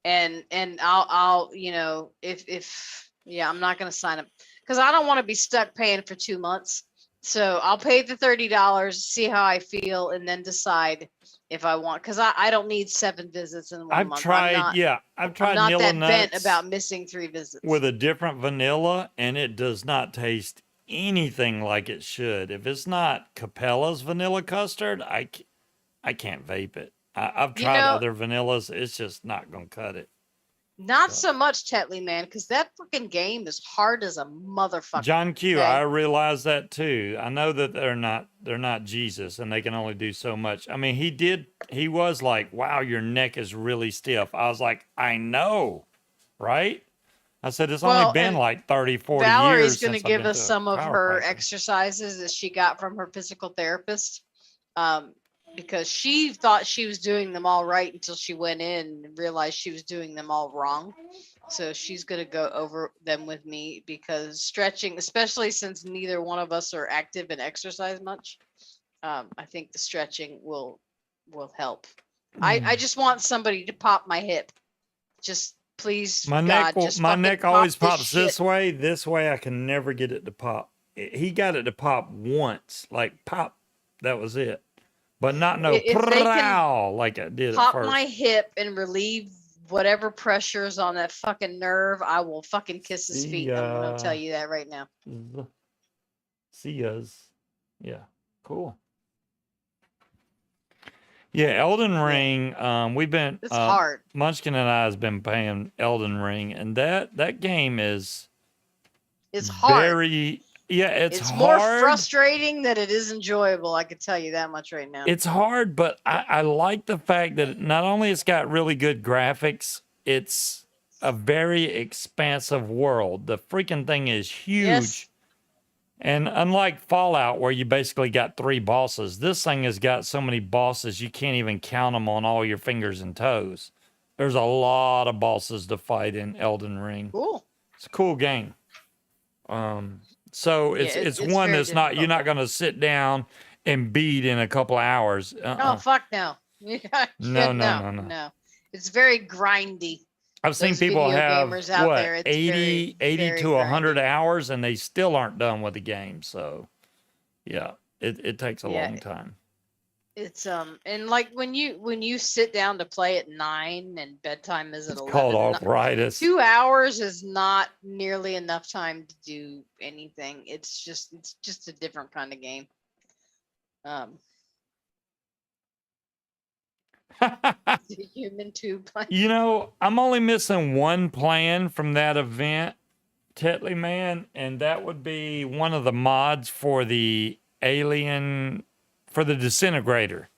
and I'll you know, if I'm not gonna sign up because I don't want to be stuck paying for 2 months. So I'll pay the $30, see how I feel, and then decide if I want, because I don't need 7 visits in 1 month. I've tried I'm not Nilla that nuts bent about missing 3 visits with a different vanilla, and it does not taste anything like it should. If it's not Capella's vanilla custard, I can't vape it. I've tried other vanillas. It's just not going to cut it. Not so much Tetley, man, because that fucking game is hard as a motherfucker. John Q, okay? I realize that too. I know that they're not Jesus and they can only do so much. I mean, he was like, wow, your neck is really stiff. I was like, I know, right? I said, it's only been like 30, 40 Valerie's years. Valerie's going to give us some of her exercises that she got from her physical therapist. Because she thought she was doing them all right until she went in and realized she was doing them all wrong. So she's going to go over them with me, because stretching, especially since neither one of us are active and exercise much, I think the stretching will help. I just want somebody to pop my hip. Just please, my neck always pops this way. This way I can never get it to pop. He got it to pop once, like pop. That was it. But not like I did pop at first. My hip and relieve whatever pressures on that fucking nerve, I will fucking kiss his feet. I'm going to tell you that right now. See yas. Yeah, cool. Yeah, Elden Ring. We've been. It's hard. Munchkin and I has been playing Elden Ring, and that game is. It's hard. Very Yeah, it's It's hard. more frustrating than it is enjoyable. I can tell you that much right now. It's hard, but I like the fact that not only it's got really good graphics, it's a very expansive world. The freaking thing is huge. Yes. And unlike Fallout, where you basically got 3 bosses, this thing has got so many bosses you can't even count them on all your fingers and toes. There's a lot of bosses to fight in Elden Ring. Cool. It's a cool game. So it's one that's not, you're not going to sit down and beat in a couple of hours. Oh, fuck no. No. It's very grindy. I've seen people have what, 80 to 100 hours and they still aren't done with the game. So yeah, it takes a long time. It's and like when you sit down to play at 9 and bedtime is at 11. Called arthritis. 2 hours is not nearly enough time to do anything. It's just a different kind of game. The human tube plan. You know, I'm only missing one plan from that event, Tetley Man, and that would be one of the mods for the alien, for the disintegrator.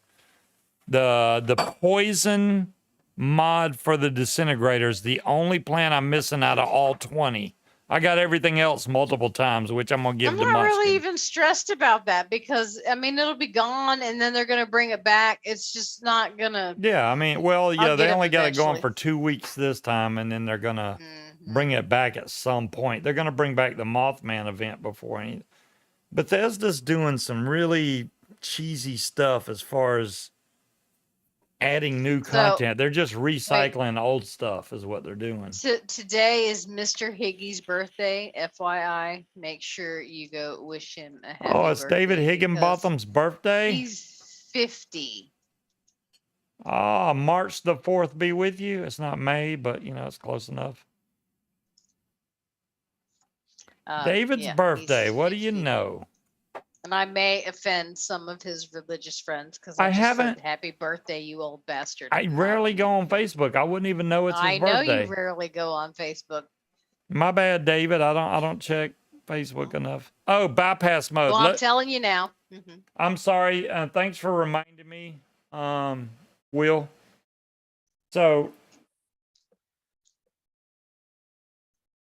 The poison mod for the disintegrator is the only plan I'm missing out of all 20. I got everything else multiple times, which I'm gonna give to Munchkin. I'm not really even stressed about that because I mean it'll be gone and then they're gonna bring it back. It's just not gonna. Yeah, I mean, well, yeah, they only got it going for 2 weeks this time, and then they're gonna bring it back at some point. They're gonna bring back the Mothman event before any. Bethesda's doing some really cheesy stuff as far as adding new content. They're just recycling old stuff is what they're doing. So today is Mr. Higgy's birthday. FYI, make sure you go wish him a happy birthday. Oh, it's David Higginbotham's birthday? He's 50. Ah, March the 4th be with you. It's not May, but you know, it's close enough. David's birthday. What do you know? And I may offend some of his religious friends because I haven't. Said, happy birthday, you old bastard. I rarely go on Facebook. I wouldn't even know it's his birthday. I know you rarely go on Facebook. My bad, David. I don't check Facebook enough. Oh, bypass mode. Well, I'm telling you now. I'm sorry. Thanks for reminding me, Will. So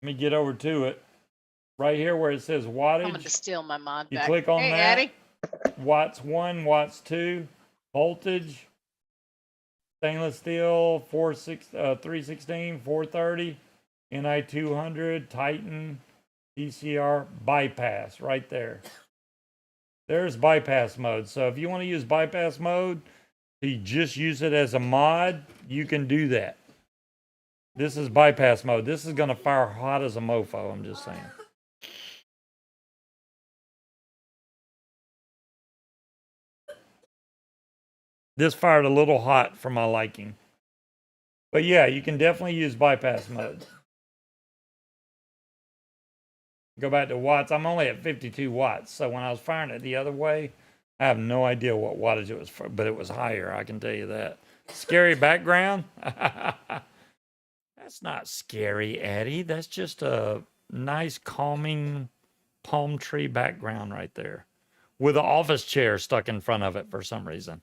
let me get over to it. Right here where it says wattage. I'm going to steal my mod you back. click on that. Addie. Watts 1, watts 2, voltage, stainless steel, 316, 430, NI 200, Titan, DCR, bypass right there. There's bypass mode. So if you want to use bypass mode, you just use it as a mod, you can do that. This is bypass mode. This is going to fire hot as a mofo, I'm just saying. This fired a little hot for my liking. But yeah, you can definitely use bypass mode. Go back to watts. I'm only at 52 watts. So when I was firing it the other way, I have no idea what wattage it was for, but it was higher. I can tell you that. Scary background? That's not scary, Eddie. That's just a nice, calming palm tree background right there with an office chair stuck in front of it for some reason.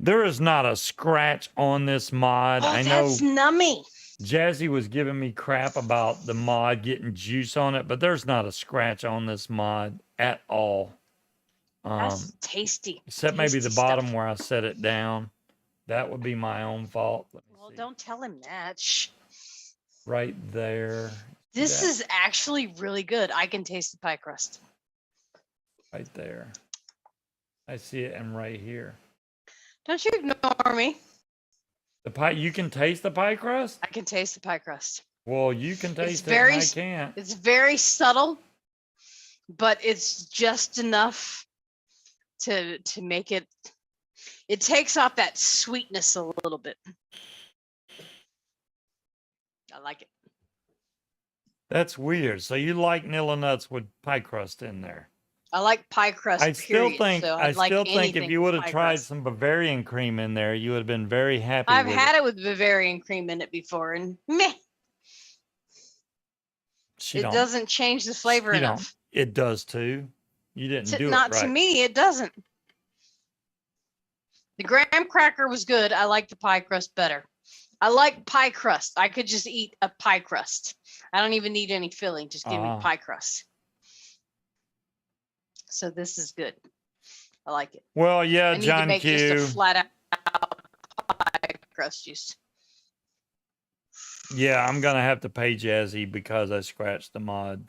There is not a scratch on this mod. I know that's nummy. Jazzy was giving me crap about the mod getting juice on it, but there's not a scratch on this mod at all. That's tasty. Except maybe the bottom where I set it down. That would be my own fault. Well, don't tell him that. Shh. Right there. This is actually really good. I can taste the pie crust. Right there. I see it, and right here. Don't you ignore me. The pie, you can taste the pie crust? I can taste the pie crust. Well, you can taste it, and I can't. It's very subtle, but it's just enough to make it. It takes off that sweetness a little bit. I like it. That's weird. So you like Nilla Nuts with pie crust in there? I like pie crust. I still period, think so I I'd like still think if anything you with would have pie tried crust. some Bavarian cream in there, you would have been very happy I've with had it. it with Bavarian cream in it before, and meh, She it don't. doesn't change the flavor She don't. enough. It does too. You didn't do it Not right. to me, it doesn't. The graham cracker was good. I like the pie crust better. I like pie crust. I could just eat a pie crust. I don't even need any filling. Just give me pie crust. So this is good. I like it. Well, yeah, I need John to make Q. just a flat out pie crust juice. Yeah, I'm gonna have to pay Jazzy because I scratched the mod.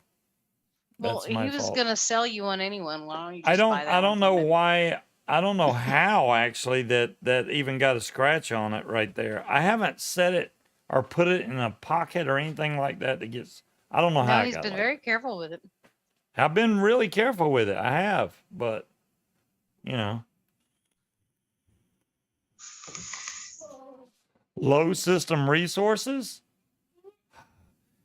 Well, That's my he was fault. gonna sell you one anyway. Why don't you just buy that I don't know from him? why. I don't know how actually that even got a scratch on it right there. I haven't set it or put it in a pocket or anything like that that gets. I don't know how. No, he's been very careful with it. I've been really careful with it. I have, but you know. Low system resources.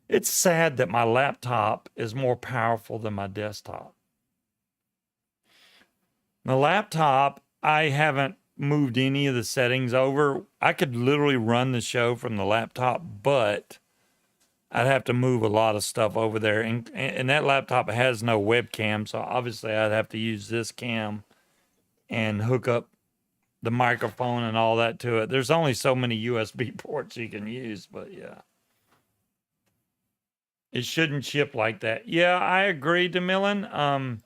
It's sad that my laptop is more powerful than my desktop. My laptop, I haven't moved any of the settings over. I could literally run the show from the laptop, but I'd have to move a lot of stuff over there. And that laptop has no webcam, so obviously I'd have to use this cam and hook up the microphone and all that to it. There's only so many USB ports you can use, but yeah. It shouldn't ship like that. Yeah, I agree, DeMillan.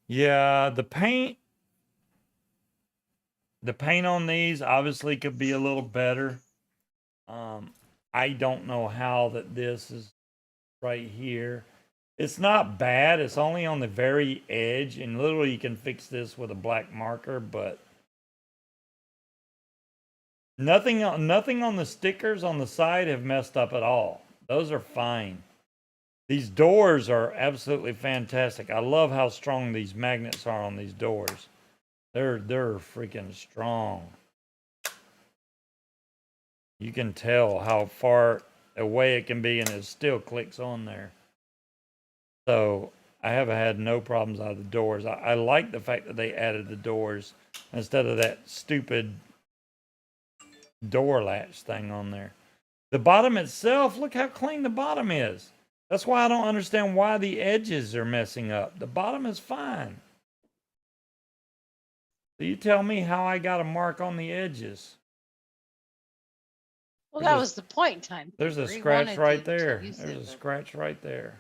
Yeah, the paint on these obviously could be a little better. I don't know how that this is right here. It's not bad. It's only on the very edge, and literally you can fix this with a black marker, but nothing on the stickers on the side have messed up at all. Those are fine. These doors are absolutely fantastic. I love how strong these magnets are on these doors. They're freaking strong. You can tell how far away it can be, and it still clicks on there. So I have had no problems out of the doors. I like the fact that they added the doors instead of that stupid door latch thing on there. The bottom itself, look how clean the bottom is. That's why I don't understand why the edges are messing up. The bottom is fine. So you tell me how I got a mark on the edges. Well, that was the point in time. There's a scratch right there. There's a scratch right there.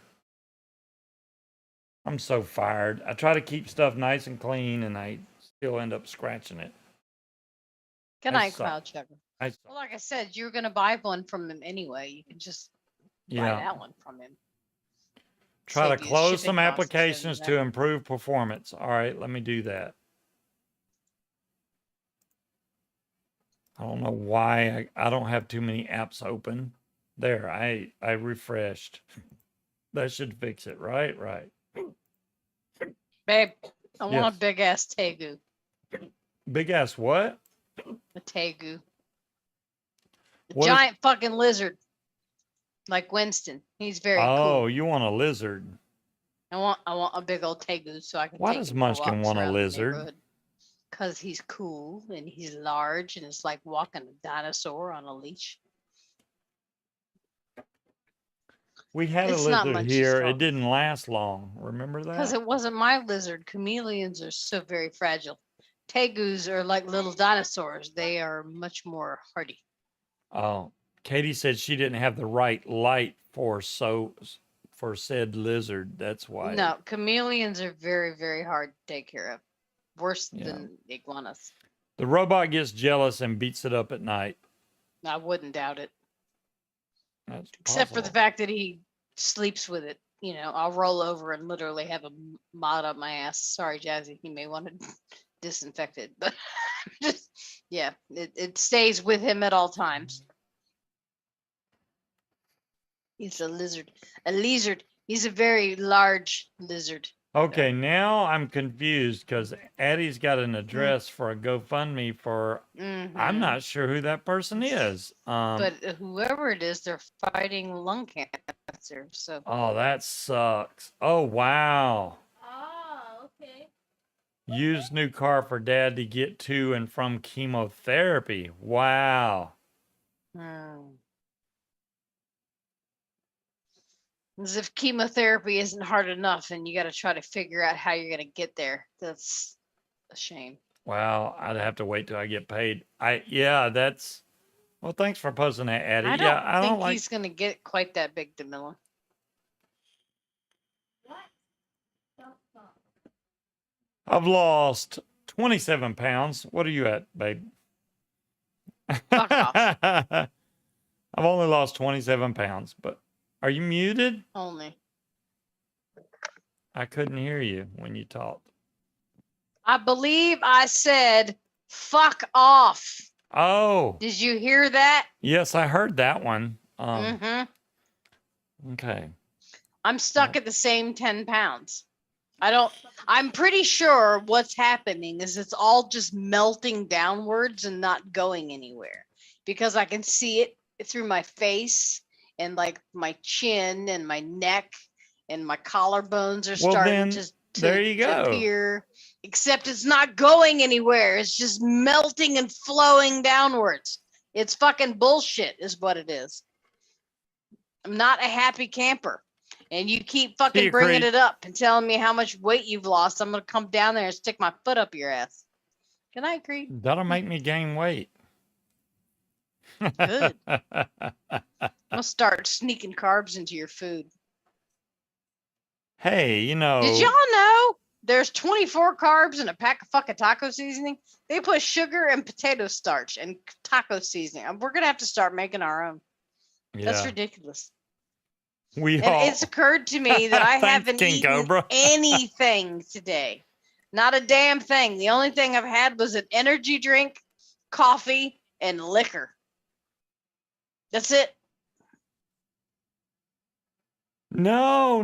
I'm so fired. I try to keep stuff nice and clean, and I still end up scratching it. Good night, Cloud Checker. Well, like I said, you're going to buy one from him anyway. You can just buy that one from him. Try to close some applications to improve performance. All right, let me do that. I don't know why I don't have too many apps open. There, I refreshed. That should fix it, right? Right. Babe, I want a big ass tegu. Big ass what? A tegu. A giant fucking lizard. Like Winston. He's very cool. Oh, you want a lizard? I want a big old tegu so I can. Why does Munchkin want a lizard? Because he's cool and he's large and it's like walking a dinosaur on a leash. We had a lizard here. It didn't last long. Remember that? Because it wasn't my lizard. Chameleons are so very fragile. Tegus are like little dinosaurs. They are much more hardy. Oh, Katie said she didn't have the right light for said lizard. That's why. No, chameleons are very, very hard to take care of. Worse than iguanas. The robot gets jealous and beats it up at night. I wouldn't doubt it. That's Except for the fact that he sleeps with it. You know, I'll roll over and literally have a mod up my ass. Sorry, Jazzy, you may want to disinfect it, but just it stays with him at all times. He's a lizard. A lizard. He's a very large lizard. Okay, now I'm confused because Addie's got an address for a GoFundMe for. I'm not sure who that person is. But whoever it is, they're fighting lung cancer. So. Oh, that sucks. Oh wow. Used new car for dad to get to and from chemotherapy. Wow. As if chemotherapy isn't hard enough and you got to try to figure out how you're going to get there. That's a shame. Wow, I'd have to wait till I get paid. Yeah, that's well, thanks for posting that, Addie. I Yeah, I don't think like he's going to get quite that big, Demilla. What? Don't talk. I've lost 27 pounds. What are you at, babe? Fuck off. I've only lost 27 pounds, but are you muted? Only. I couldn't hear you when you talked. I believe I said fuck off. Oh. Did you hear that? Yes, I heard that one. Mm-hmm. Okay. I'm stuck at the same 10 pounds. I'm pretty sure what's happening is it's all just melting downwards and not going anywhere because I can see it through my face and like my chin and my neck and my collarbones are starting to there you go. appear, except it's not going anywhere. It's just melting and flowing downwards. It's fucking bullshit is what it is. I'm not a happy camper. And you keep fucking bringing it up and telling me how much weight you've lost. I'm going to come down there and stick my foot up your ass. Good night, Creed. That'll make me gain weight. Good. I'm going to start sneaking carbs into your food. Hey, you know. Did y'all know there's 24 carbs in a pack of fucking taco seasoning? They put sugar and potato starch and taco seasoning. We're going to have to start making our own. Yeah. That's ridiculous. It's occurred to me that I haven't eaten anything today. Not a damn thing. The only thing I've had was an energy drink, coffee, and liquor. That's it. No.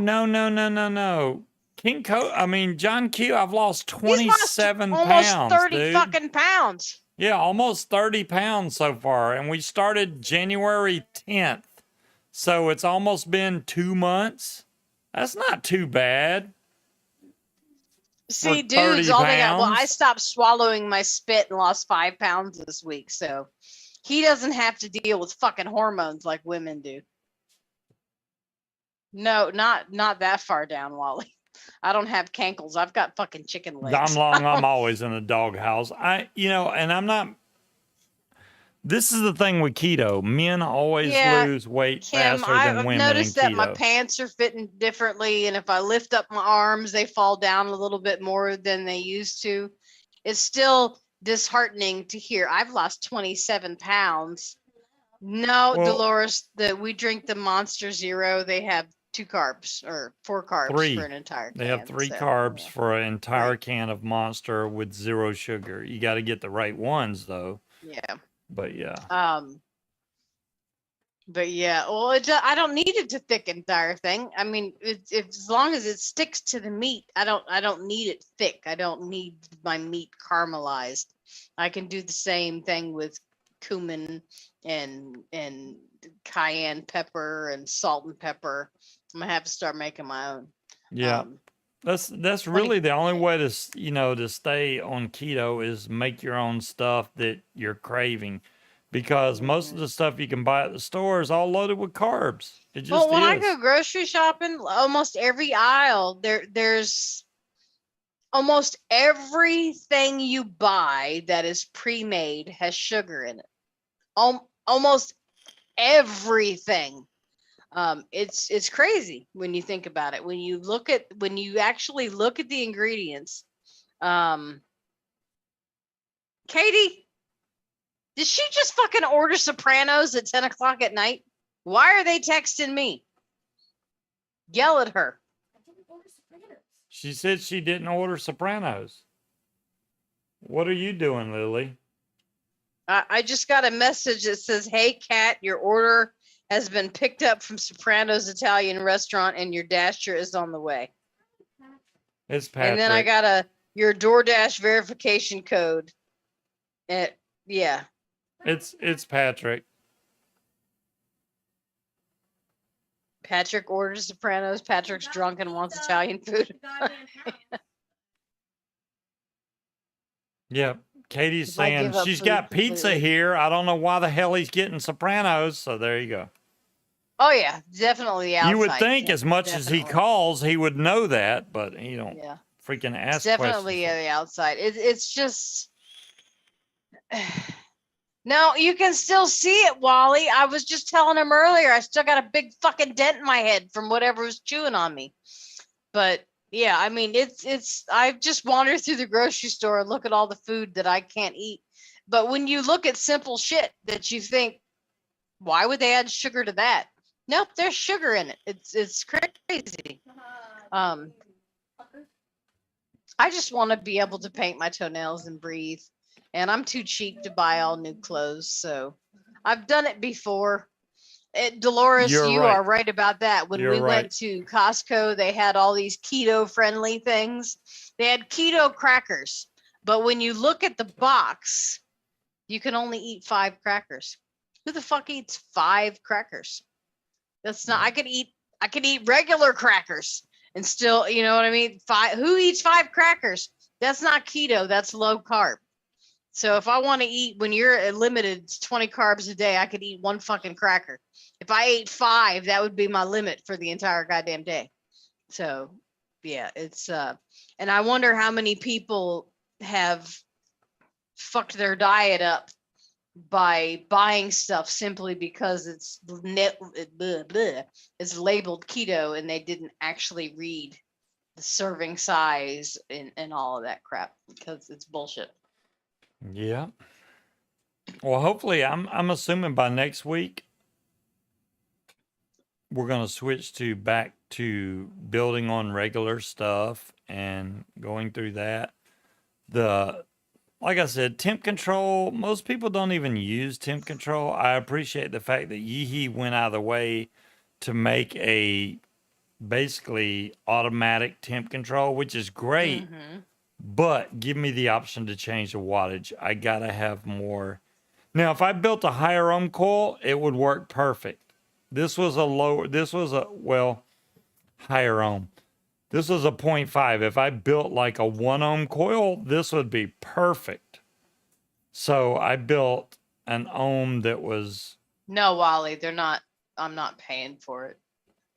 John Q, I've lost 27 pounds. Almost 30 fucking pounds. Yeah, almost 30 pounds so far. And we started January 10th. So it's almost been 2 months. That's not too bad. See, dudes, all they got. Well, I stopped swallowing my spit and lost 5 pounds this week. So he doesn't have to deal with fucking hormones like women do. No, not that far down, Wally. I don't have cankles. I've got fucking chicken legs. I'm always in the doghouse. And I'm not. This is the thing with keto. Men always lose weight faster than women. I've noticed that my pants are fitting differently, and if I lift up my arms, they fall down a little bit more than they used to. It's still disheartening to hear. I've lost 27 pounds. No, well, Dolores, that we drink the Monster Zero. They have 2 carbs or 4 carbs for an entire can. They have 3 carbs for an entire can of Monster with 0 sugar. You got to get the right ones, though. Yeah. But yeah. Well, I don't need it to thick entire thing. I mean, as long as it sticks to the meat, I don't need it thick. I don't need my meat caramelized. I can do the same thing with cumin and cayenne pepper and salt and pepper. I'm gonna have to start making my own. Yeah. That's really the only way to stay on keto is make your own stuff that you're craving, because most of the stuff you can buy at the store is all loaded with carbs. It just when I go grocery shopping, almost every aisle there's almost everything you buy that is pre-made has sugar in it. Almost everything. It's crazy when you think about it. When you actually look at the ingredients. Katie, did she just fucking order Sopranos at 10 o'clock at night? Why are they texting me? Yell at her. I didn't order Sopranos. She said she didn't order Sopranos. What are you doing, Lily? I just got a message that says, "Hey, Kat, your order has been picked up from Soprano's Italian restaurant and your dasher is on the way." It's Patrick. And then I got your DoorDash verification code. Yeah. It's Patrick. Patrick orders Sopranos. Patrick's drunk and wants Italian food. Yep. Katie's If I saying give up she's food got pizza completely. here. I don't know why the hell he's getting Sopranos. So there you go. Oh yeah, definitely outside. You would think as much as he calls, he would know that, but he don't freaking ask it's definitely questions. the outside. It's just no, you can still see it, Wally. I was just telling him earlier. I still got a big fucking dent in my head from whatever was chewing on me. But yeah, I mean, it's. I just wander through the grocery store and look at all the food that I can't eat. But when you look at simple shit that you think, why would they add sugar to that? Nope, there's sugar in it. It's crazy. I just want to be able to paint my toenails and breathe. And I'm too cheap to buy all new clothes. So I've done it before. Dolores, you are right about that. When we went to Costco, they had all these keto friendly things. They had keto crackers. But when you look at the box, you can only eat 5 crackers. Who the fuck eats 5 crackers? That's not, I could eat regular crackers and still, you know what I mean? Who eats 5 crackers? That's not keto, that's low carb. So if I want to eat, when you're limited to 20 carbs a day, I could eat 1 fucking cracker. If I ate 5, that would be my limit for the entire goddamn day. So yeah, it's and I wonder how many people have fucked their diet up by buying stuff simply because it's labeled keto and they didn't actually read the serving size and all of that crap because it's bullshit. Yeah. Well, hopefully, I'm assuming by next week we're gonna switch back to building on regular stuff and going through that. Like I said, temp control, most people don't even use temp control. I appreciate the fact that Yeehee went out of the way to make a basically automatic temp control, which is great, but give me the option to change the wattage. I gotta have more. Now, if I built a higher ohm coil, it would work perfect. This was a higher ohm. This was a 0.5. If I built like a 1 ohm coil, this would be perfect. So I built an ohm that was... No, Wally, they're not. I'm not paying for it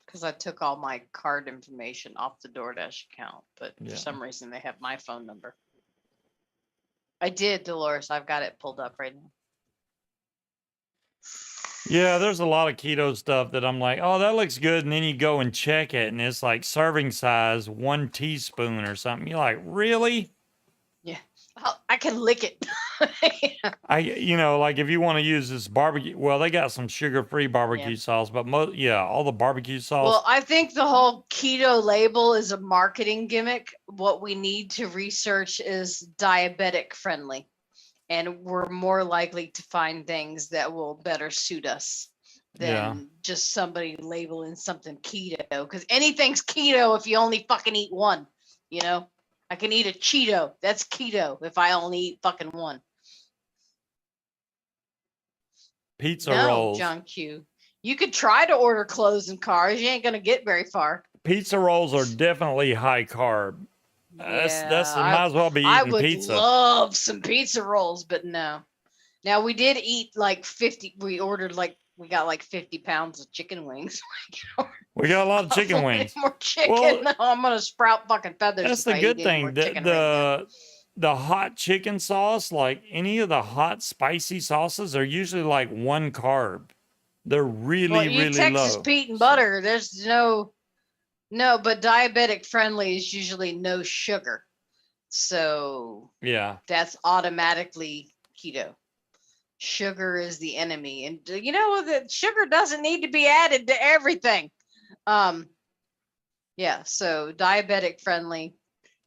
because I took all my card information off the DoorDash account. But for some reason, they have my phone number. I did, Dolores. I've got it pulled up right now. Yeah, there's a lot of keto stuff that I'm like, oh, that looks good. And then you go and check it and it's like serving size 1 teaspoon or something. You're like, really? Yeah, I can lick it. Like if you want to use this barbecue, well, they got some sugar-free barbecue sauce, but all the barbecue sauce. Well, I think the whole keto label is a marketing gimmick. What we need to research is diabetic friendly. And we're more likely to find things that will better suit us than just somebody labeling something keto. Because anything's keto if you only fucking eat one. You know, I can eat a Cheeto. That's keto if I only eat fucking one. Pizza rolls. John Q. You could try to order clothes and cars. You ain't gonna get very far. Pizza rolls are definitely high carb. That's might as well be eating pizza. I would love some pizza rolls, but no. Now we did eat like 50. We got like 50 pounds of chicken wings. We got a lot of chicken wings. More chicken. Well, no, I'm gonna sprout fucking feathers. That's the good thing. The hot chicken sauce, like any of the hot spicy sauces, are usually like 1 carb. They're really really Texas low. Pete and butter. There's no, but diabetic friendly is usually no sugar. So that's automatically keto. Sugar is the enemy. And you know that sugar doesn't need to be added to everything. So diabetic friendly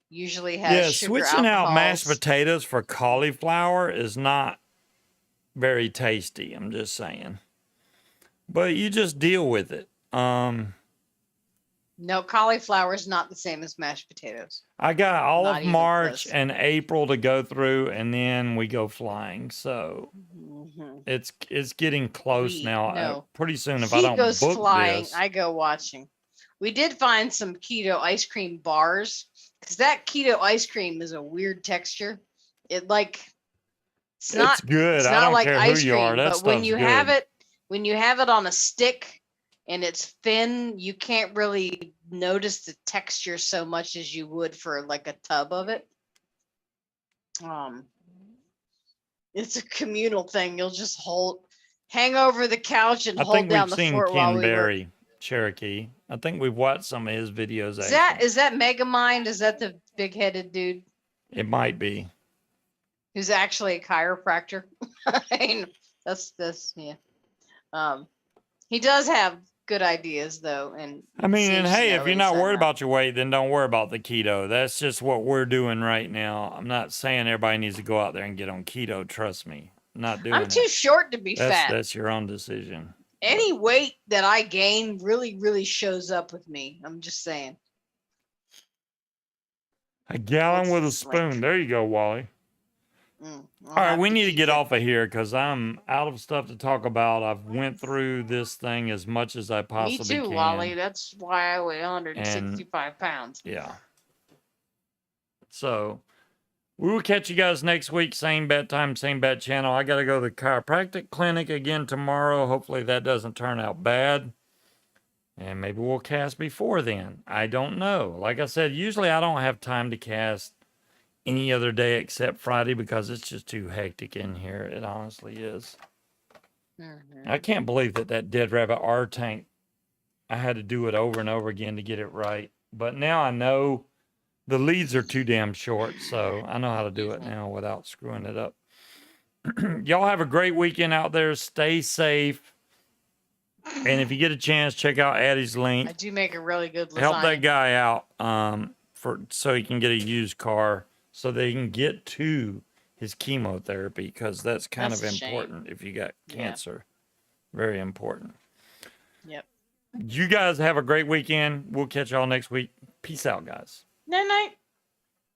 usually has sugar. Switching out mashed potatoes for cauliflower is not very tasty, I'm just saying. But you just deal with it. No, cauliflower is not the same as mashed potatoes. I got all of March and April to go through, and then we go flying. So it's getting close now. Pretty soon, if I don't book this, I go watching. We did find some keto ice cream bars because that keto ice cream is a weird texture. It like it's It's not good. it's I not don't like care ice who you are. cream, That but when stuff's you good. have it on a stick and it's thin, you can't really notice the texture so much as you would for like a tub of it. It's a communal thing. You'll just hang over the couch and I hold think down we've the seen fort while Ken we work. Berry, Cherokee. I think we've watched some of his videos. Is that Megamind? Is that the big-headed dude It might be. who's actually a chiropractor? I mean, that's yeah. He does have good ideas though, and I mean, and seems to hey, know if what you're he's not talking worried about. about your weight, then don't worry about the keto. That's just what we're doing right now. I'm not saying everybody needs to go out there and get on keto. Trust me, I'm not doing I'm too it. short to be fat. That's your own decision. Any weight that I gain really shows up with me. I'm just saying. A gallon with a It's like- spoon. There you go, Wally. I'll All right, have we need to keep get it. off of here because I'm out of stuff to talk about. I've went through this thing as much as I Me possibly too, can. Wally. That's why I weigh 165 pounds. Yeah. So we will catch you guys next week. Same bat time, same bat channel. I got to go to the chiropractic clinic again tomorrow. Hopefully that doesn't turn out bad. And maybe we'll cast before then. I don't know. Like I said, usually I don't have time to cast any other day except Friday because it's just too hectic in here. It honestly is. I can't believe that Dead Rabbit R tank, I had to do it over and over again to get it right. But now I know the leads are too damn short, so I know how to do it now without screwing it up. Y'all have a great weekend out there. Stay safe. And if you get a chance, check out Addie's link. I do make a really good lasagna. Help that guy out so he can get a used car so they can get to his chemotherapy because that's kind of important if you got cancer. Very important. Yep. You guys have a great weekend. We'll catch y'all next week. Peace out, guys. Night night.